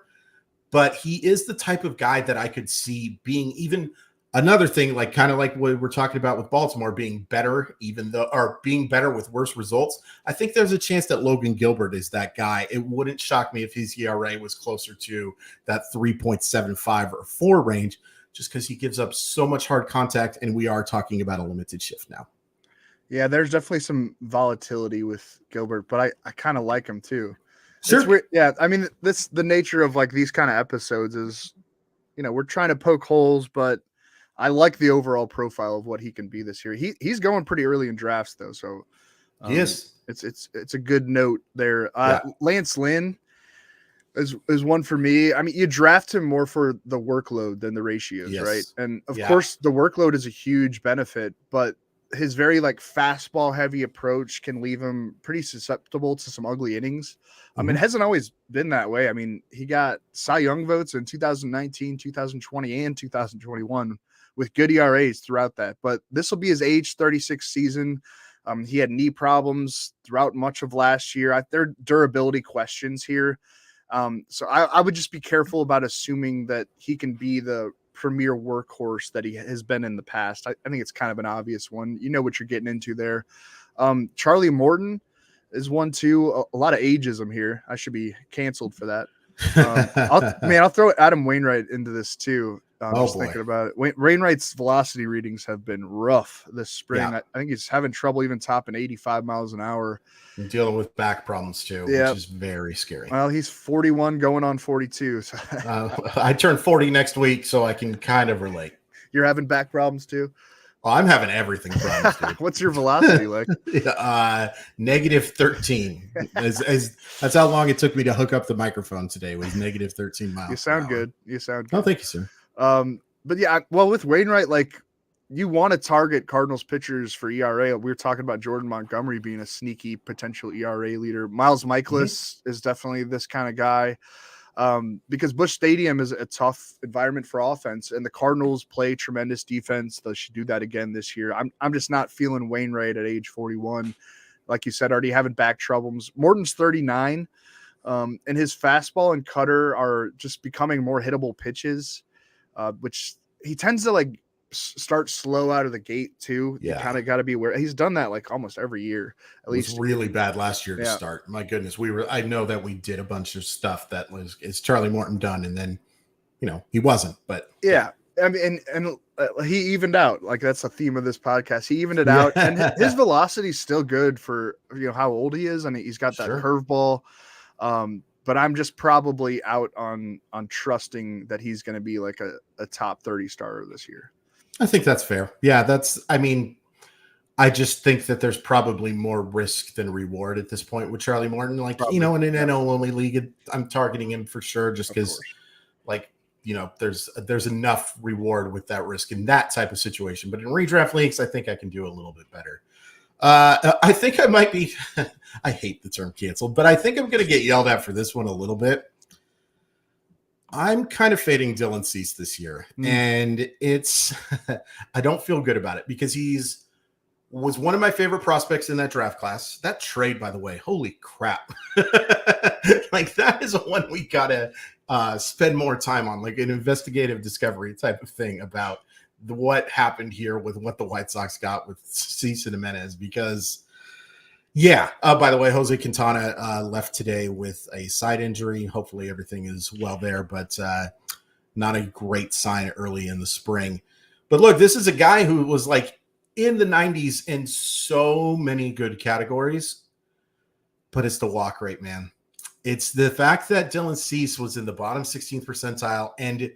but he is the type of guy that I could see being even another thing, like kind of like what we're talking about with Baltimore being better, or being better with worse results. I think there's a chance that Logan Gilbert is that guy. It wouldn't shock me if his ERA was closer to that 3.75 or 4 range, just because he gives up so much hard contact, and we are talking about a limited shift now. Yeah, there's definitely some volatility with Gilbert, but I kind of like him too. Sure. Yeah, I mean, the nature of like these kind of episodes is, we're trying to poke holes, but I like the overall profile of what he can be this year. He's going pretty early in drafts though, so yes, it's a good note there. Lance Lynn is one for me. I mean, you draft him more for the workload than the ratios, right? And of course, the workload is a huge benefit, but his very like fastball heavy approach can leave him pretty susceptible to some ugly innings. I mean, it hasn't always been that way. I mean, he got Cy Young votes in 2019, 2020, and 2021 with good ERAs throughout that. But this will be his age 36 season. He had knee problems throughout much of last year. There are durability questions here. So I would just be careful about assuming that he can be the premier workhorse that he has been in the past. I think it's kind of an obvious one. You know what you're getting into there. Charlie Morton is one too. A lot of ageism here. I should be canceled for that. I'll throw Adam Wainwright into this too. Thinking about it. Wainwright's velocity readings have been rough this spring. Yeah. I think he's having trouble even topping 85 miles an hour. And dealing with back problems too, which is very scary. Well, he's 41 going on 42. So I turn 40 next week, so I can kind of relate. You're having back problems too? Well, I'm having everything problems, dude. What's your velocity like? Negative 13. That's how long it took me to hook up the microphone today, was negative 13 miles. You sound good. Oh, thank you, sir. But yeah, well, with Wainwright, like, you want to target Cardinals pitchers for ERA. We were talking about Jordan Montgomery being a sneaky potential ERA leader. Miles Mikolas is definitely this kind of guy, because Busch Stadium is a tough environment for offense, and the Cardinals play tremendous defense. They should do that again this year. I'm just not feeling Wainwright at age 41. Like you said, already having back troubles. Morton's 39, and his fastball and cutter are just becoming more hittable pitches, which he tends to like start slow out of the gate too. Yeah. You kind of got to be aware. He's done that like almost every year. At least it was really bad last year to start. My goodness, I know that we did a bunch of stuff that is Charlie Morton done, and then he wasn't. But yeah, I mean, and he evened out. Like, that's a theme of this podcast. He evened it out, and his velocity is still good for how old he is, and he's got that curveball. But I'm just probably out on trusting that he's going to be like a top 30 starter this year. I think that's fair. Yeah, I just think that there's probably more risk than reward at this point with Charlie Morton. Like, in an NL only league, I'm targeting him for sure, just because, there's enough reward with that risk in that type of situation. But in redraft leagues, I think I can do a little bit better. I think I might be, I hate the term canceled, but I think I'm going to get yelled at for this one a little bit. I'm kind of fading Dylan Cease this year, and it's I don't feel good about it, because was one of my favorite prospects in that draft class. That trade, by the way, holy crap. Like, that is one we got to spend more time on, like an investigative discovery type of thing about what happened here with what the White Sox got with Cease and Jimenez, because by the way, Jose Quintana left today with a side injury. Hopefully everything is well there, but not a great sign early in the spring. But look, this is a guy who was like in the 90s in so many good categories, but it's the walk rate, man. It's the fact that Dylan Cease was in the bottom 16th percentile and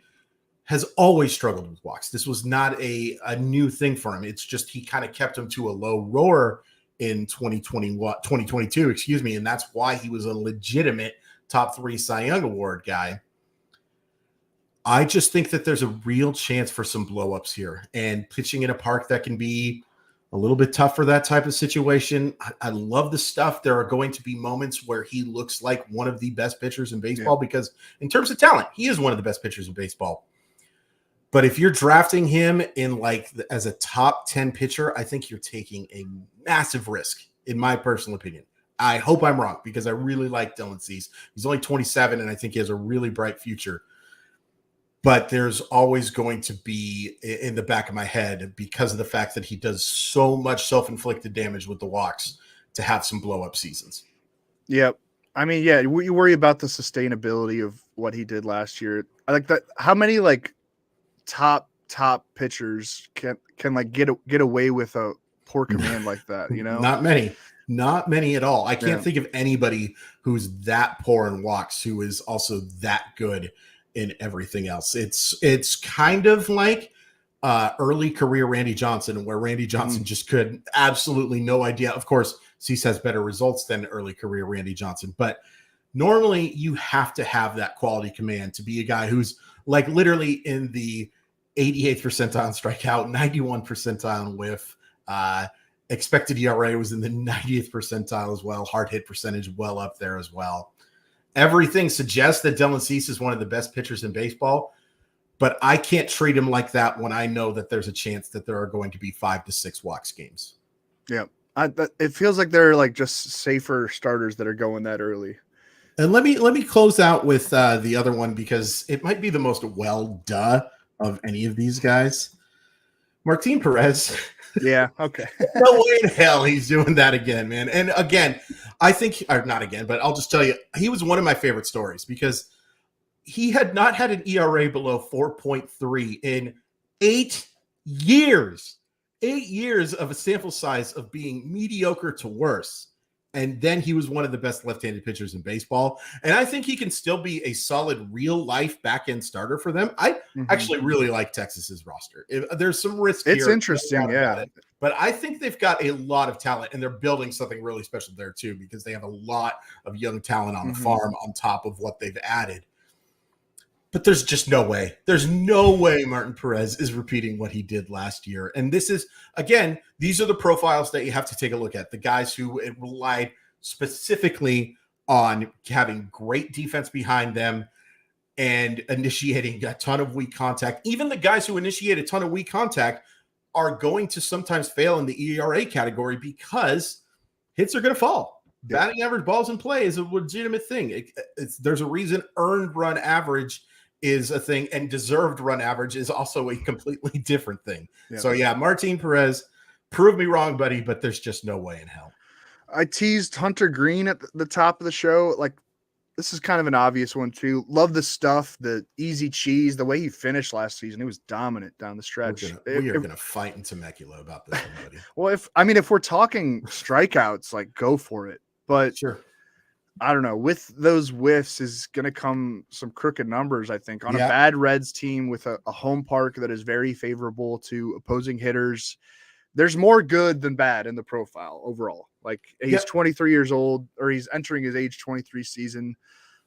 has always struggled with walks. This was not a new thing for him. It's just he kind of kept him to a low roar in 2022, and that's why he was a legitimate top 3 Cy Young Award guy. I just think that there's a real chance for some blowups here, and pitching in a park that can be a little bit tough for that type of situation. I love the stuff. There are going to be moments where he looks like one of the best pitchers in baseball, because in terms of talent, he is one of the best pitchers in baseball. But if you're drafting him in as a top 10 pitcher, I think you're taking a massive risk, in my personal opinion. I hope I'm wrong, because I really like Dylan Cease. He's only 27, and I think he has a really bright future. But there's always going to be in the back of my head, because of the fact that he does so much self-inflicted damage with the walks, to have some blow-up seasons. Yep. I mean, you worry about the sustainability of what he did last year. I like that. How many top pitchers can get away with a poor command like that? Not many at all. I can't think of anybody who's that poor in walks who is also that good in everything else. It's kind of like early career Randy Johnson, where Randy Johnson just could absolutely no idea. Of course, Cease has better results than early career Randy Johnson, but normally you have to have that quality command to be a guy who's like literally in the 88th percentile in strikeout, 91 percentile in whiff, Expected ERA was in the 90th percentile as well. Hard hit percentage well up there as well. Everything suggests that Dylan Cease is one of the best pitchers in baseball, but I can't treat him like that when I know that there's a chance that there are going to be 5 to 6 walks games. Yeah. It feels like they're like just safer starters that are going that early. And let me close out with the other one because it might be the most duh of any of these guys. Martin Perez. Yeah. Okay. No way in hell he's doing that again, man. And again, I think, or not again, but I'll just tell you, he was one of my favorite stories because he had not had an ERA below 4.3 in 8 years. 8 years of a sample size of being mediocre to worse. And then he was one of the best left-handed pitchers in baseball. And I think he can still be a solid real-life back-end starter for them. I actually really like Texas's roster. There's some risk here. It's interesting, yeah. But I think they've got a lot of talent, and they're building something really special there, too, because they have a lot of young talent on the farm on top of what they've added. But there's just no way. There's no way Martin Perez is repeating what he did last year. And this is, again, these are the profiles that you have to take a look at. The guys who relied specifically on having great defense behind them and initiating a ton of weak contact. Even the guys who initiate a ton of weak contact are going to sometimes fail in the ERA category because hits are going to fall. Batting average balls in play is a legitimate thing. There's a reason earned run average is a thing, and deserved run average is also a completely different thing. Yeah. So yeah, Martin Perez, prove me wrong, buddy, but there's just no way in hell. I teased Hunter Green at the top of the show. Like, this is kind of an obvious one too. Love the stuff, the easy cheese, the way he finished last season. He was dominant down the stretch. We are going to fight in Temecula about this one, buddy. Well, if we're talking strikeouts, like, go for it. But sure. I don't know. With those whiffs is going to come some crooked numbers, I think, on a bad Reds team with a home park that is very favorable to opposing hitters. There's more good than bad in the profile overall. Like, he's 23 years old, or he's entering his age 23 season.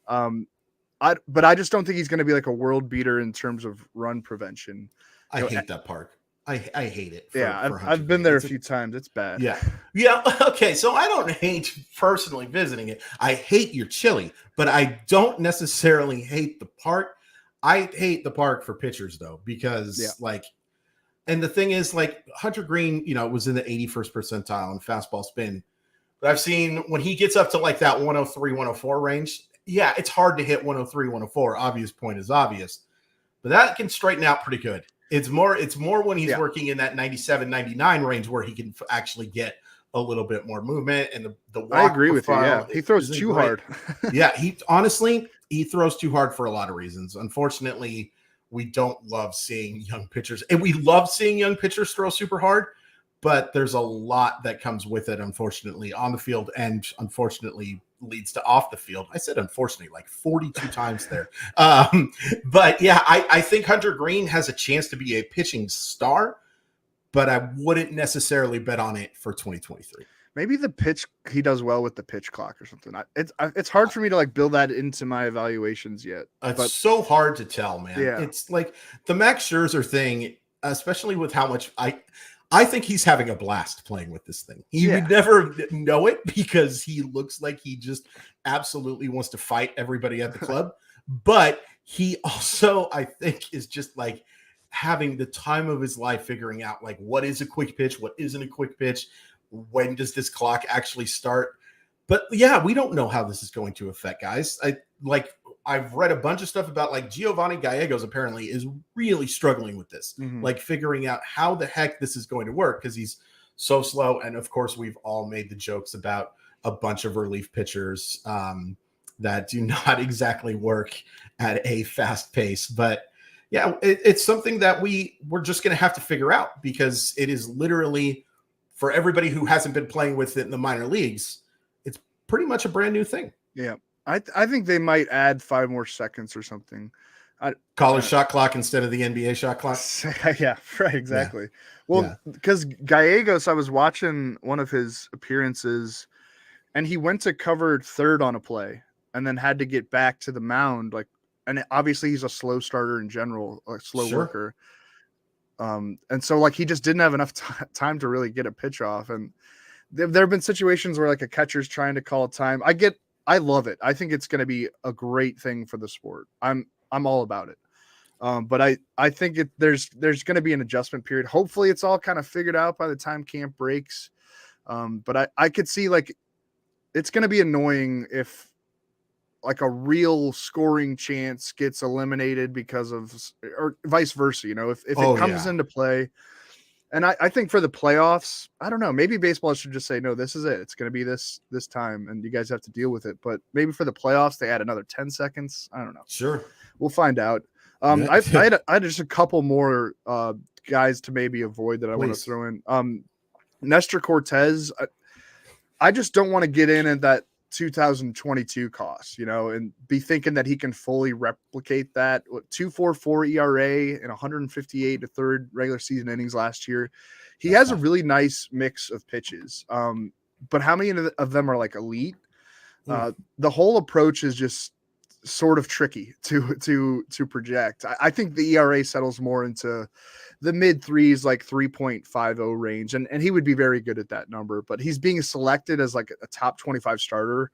But I just don't think he's going to be like a world beater in terms of run prevention. I hate that park. I hate it. I've been there a few times. It's bad. Yeah. Okay. So I don't hate personally visiting it. I hate your chili, but I don't necessarily hate the park. I hate the park for pitchers though, because and the thing is, like, Hunter Green, was in the 81st percentile in fastball spin, but I've seen when he gets up to like that 103, 104 range. Yeah, it's hard to hit 103, 104. Obvious point is obvious, but that can straighten out pretty good. It's more when he's working in that 97, 99 range where he can actually get a little bit more movement and the walk. I agree with you. Yeah, he throws too hard. He throws too hard for a lot of reasons. Unfortunately, we don't love seeing young pitchers, and we love seeing young pitchers throw super hard, but there's a lot that comes with it, unfortunately, on the field, and unfortunately leads to off the field. I said unfortunately like 42 times there. But yeah, I think Hunter Green has a chance to be a pitching star, but I wouldn't necessarily bet on it for 2023. Maybe he does well with the pitch clock or something. It's hard for me to like build that into my evaluations yet. It's so hard to tell, man. Yeah. It's like the Max Scherzer thing, especially with how much I think he's having a blast playing with this thing. He would never know it because he looks like he just absolutely wants to fight everybody at the club. But he also, I think, is just like having the time of his life figuring out like what is a quick pitch, what isn't a quick pitch, when does this clock actually start. But yeah, we don't know how this is going to affect guys. I've read a bunch of stuff about like Giovanni Gallegos apparently is really struggling with this, like figuring out how the heck this is going to work because he's so slow. And of course, we've all made the jokes about a bunch of relief pitchers that do not exactly work at a fast pace. But yeah, it's something that we're just going to have to figure out because it is literally, for everybody who hasn't been playing with it in the minor leagues, it's pretty much a brand new thing. Yeah. I think they might add 5 more seconds or something. College shot clock instead of the NBA shot clock. Yeah, right, exactly. Yeah. Well, because Gallegos, I was watching one of his appearances, and he went to cover third on a play, and then had to get back to the mound. And obviously he's a slow starter in general, a slow worker. And so like he just didn't have enough time to really get a pitch off. And there have been situations where like a catcher's trying to call time. I love it. I think it's going to be a great thing for the sport. I'm all about it. But I think there's going to be an adjustment period. Hopefully it's all kind of figured out by the time camp breaks. But I could see like it's going to be annoying if like a real scoring chance gets eliminated because of, or vice versa, if it comes into play. And I think for the playoffs, I don't know, maybe baseball should just say, no, this is it. It's going to be this time and you guys have to deal with it. But maybe for the playoffs, they add another 10 seconds. I don't know. Sure. We'll find out. I had just a couple more guys to maybe avoid that I want to throw in. Nestor Cortez, I just don't want to get in at that 2022 cost, and be thinking that he can fully replicate that. 2.44 ERA and 158 to third regular season innings last year. He has a really nice mix of pitches. But how many of them are like elite? The whole approach is just sort of tricky to project. I think the ERA settles more into the mid threes, like 3.50 range. And he would be very good at that number, but he's being selected as like a top 25 starter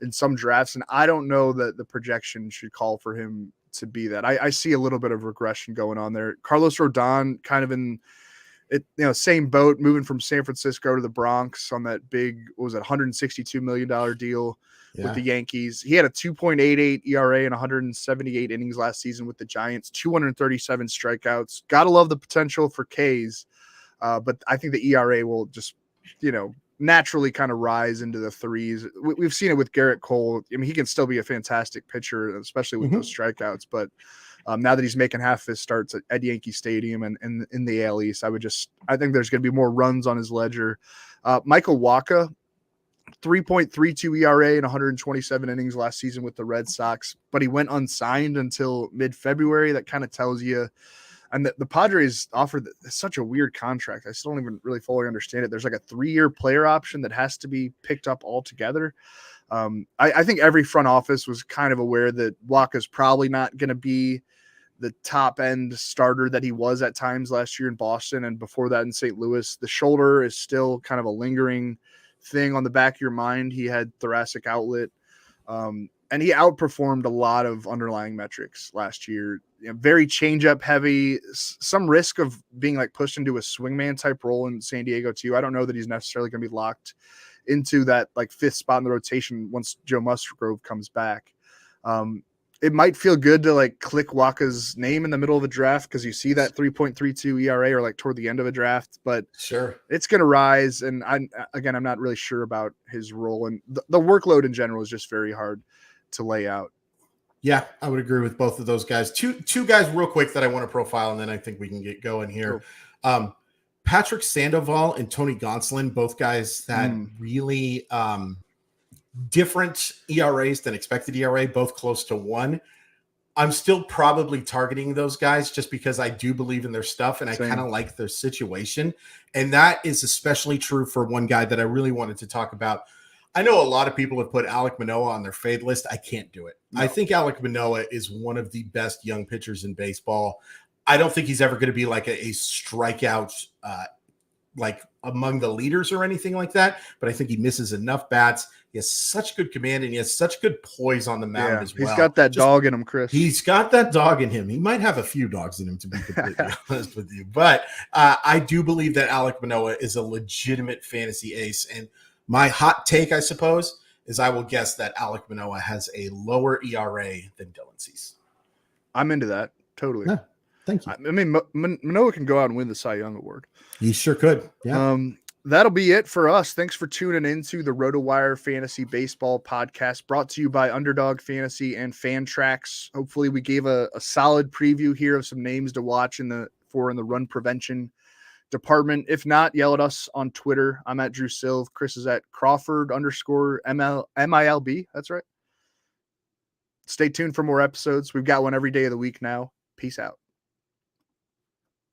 in some drafts. And I don't know that the projection should call for him to be that. I see a little bit of regression going on there. Carlos Rodon kind of in it, same boat, moving from San Francisco to the Bronx on that big, what was it, $162 million deal with the Yankees. He had a 2.88 ERA and 178 innings last season with the Giants, 237 strikeouts. Gotta love the potential for Ks. But I think the ERA will just, naturally kind of rise into the threes. We've seen it with Garrett Cole. I mean, he can still be a fantastic pitcher, especially with those strikeouts. But now that he's making half his starts at Yankee Stadium and in the AL East, I think there's going to be more runs on his ledger. Michael Wacha, 3.32 ERA and 127 innings last season with the Red Sox, but he went unsigned until mid-February. That kind of tells you. And the Padres offered such a weird contract. I still don't even really fully understand it. There's like a 3-year player option that has to be picked up altogether. I think every front office was kind of aware that Wacha's probably not going to be the top end starter that he was at times last year in Boston. And before that in St. Louis, the shoulder is still kind of a lingering thing on the back of your mind. He had thoracic outlet. And he outperformed a lot of underlying metrics last year. Very changeup heavy, some risk of being like pushed into a swingman type role in San Diego too. I don't know that he's necessarily going to be locked into that like 5th spot in the rotation once Joe Musgrove comes back. It might feel good to like click Wacha's name in the middle of a draft because you see that 3.32 ERA or like toward the end of a draft, but sure, it's going to rise. And I'm not really sure about his role, and the workload in general is just very hard to lay out. Yeah, I would agree with both of those guys. Two guys real quick that I want to profile, and then I think we can get going here. Cool. Patrick Sandoval and Tony Gonsolin, both guys that really different ERAs than expected ERA, both close to 1. I'm still probably targeting those guys just because I do believe in their stuff and I kind of like their situation. And that is especially true for one guy that I really wanted to talk about. I know a lot of people have put Alek Manoah on their fade list. I can't do it. No. I think Alek Manoah is one of the best young pitchers in baseball. I don't think he's ever going to be like a strikeout, like among the leaders or anything like that. But I think he misses enough bats. He has such good command and he has such good poise on the mound as well. He's got that dog in him, Chris. He's got that dog in him. He might have a few dogs in him, to be completely honest with you. But I do believe that Alek Manoah is a legitimate fantasy ace. And my hot take, I suppose, is I will guess that Alek Manoah has a lower ERA than Dylan Cease. I'm into that. Totally. Yeah, thank you. I mean, Manoah can go out and win the Cy Young Award. He sure could. Yeah. That'll be it for us. Thanks for tuning into the RotoWire Fantasy Baseball podcast brought to you by Underdog Fantasy and Fantrax. Hopefully we gave a solid preview here of some names to watch in the run prevention department. If not, yell at us on Twitter. I'm at Drew Silva. Chris is at Crawford_MILB. That's right. Stay tuned for more episodes. We've got one every day of the week now. Peace out.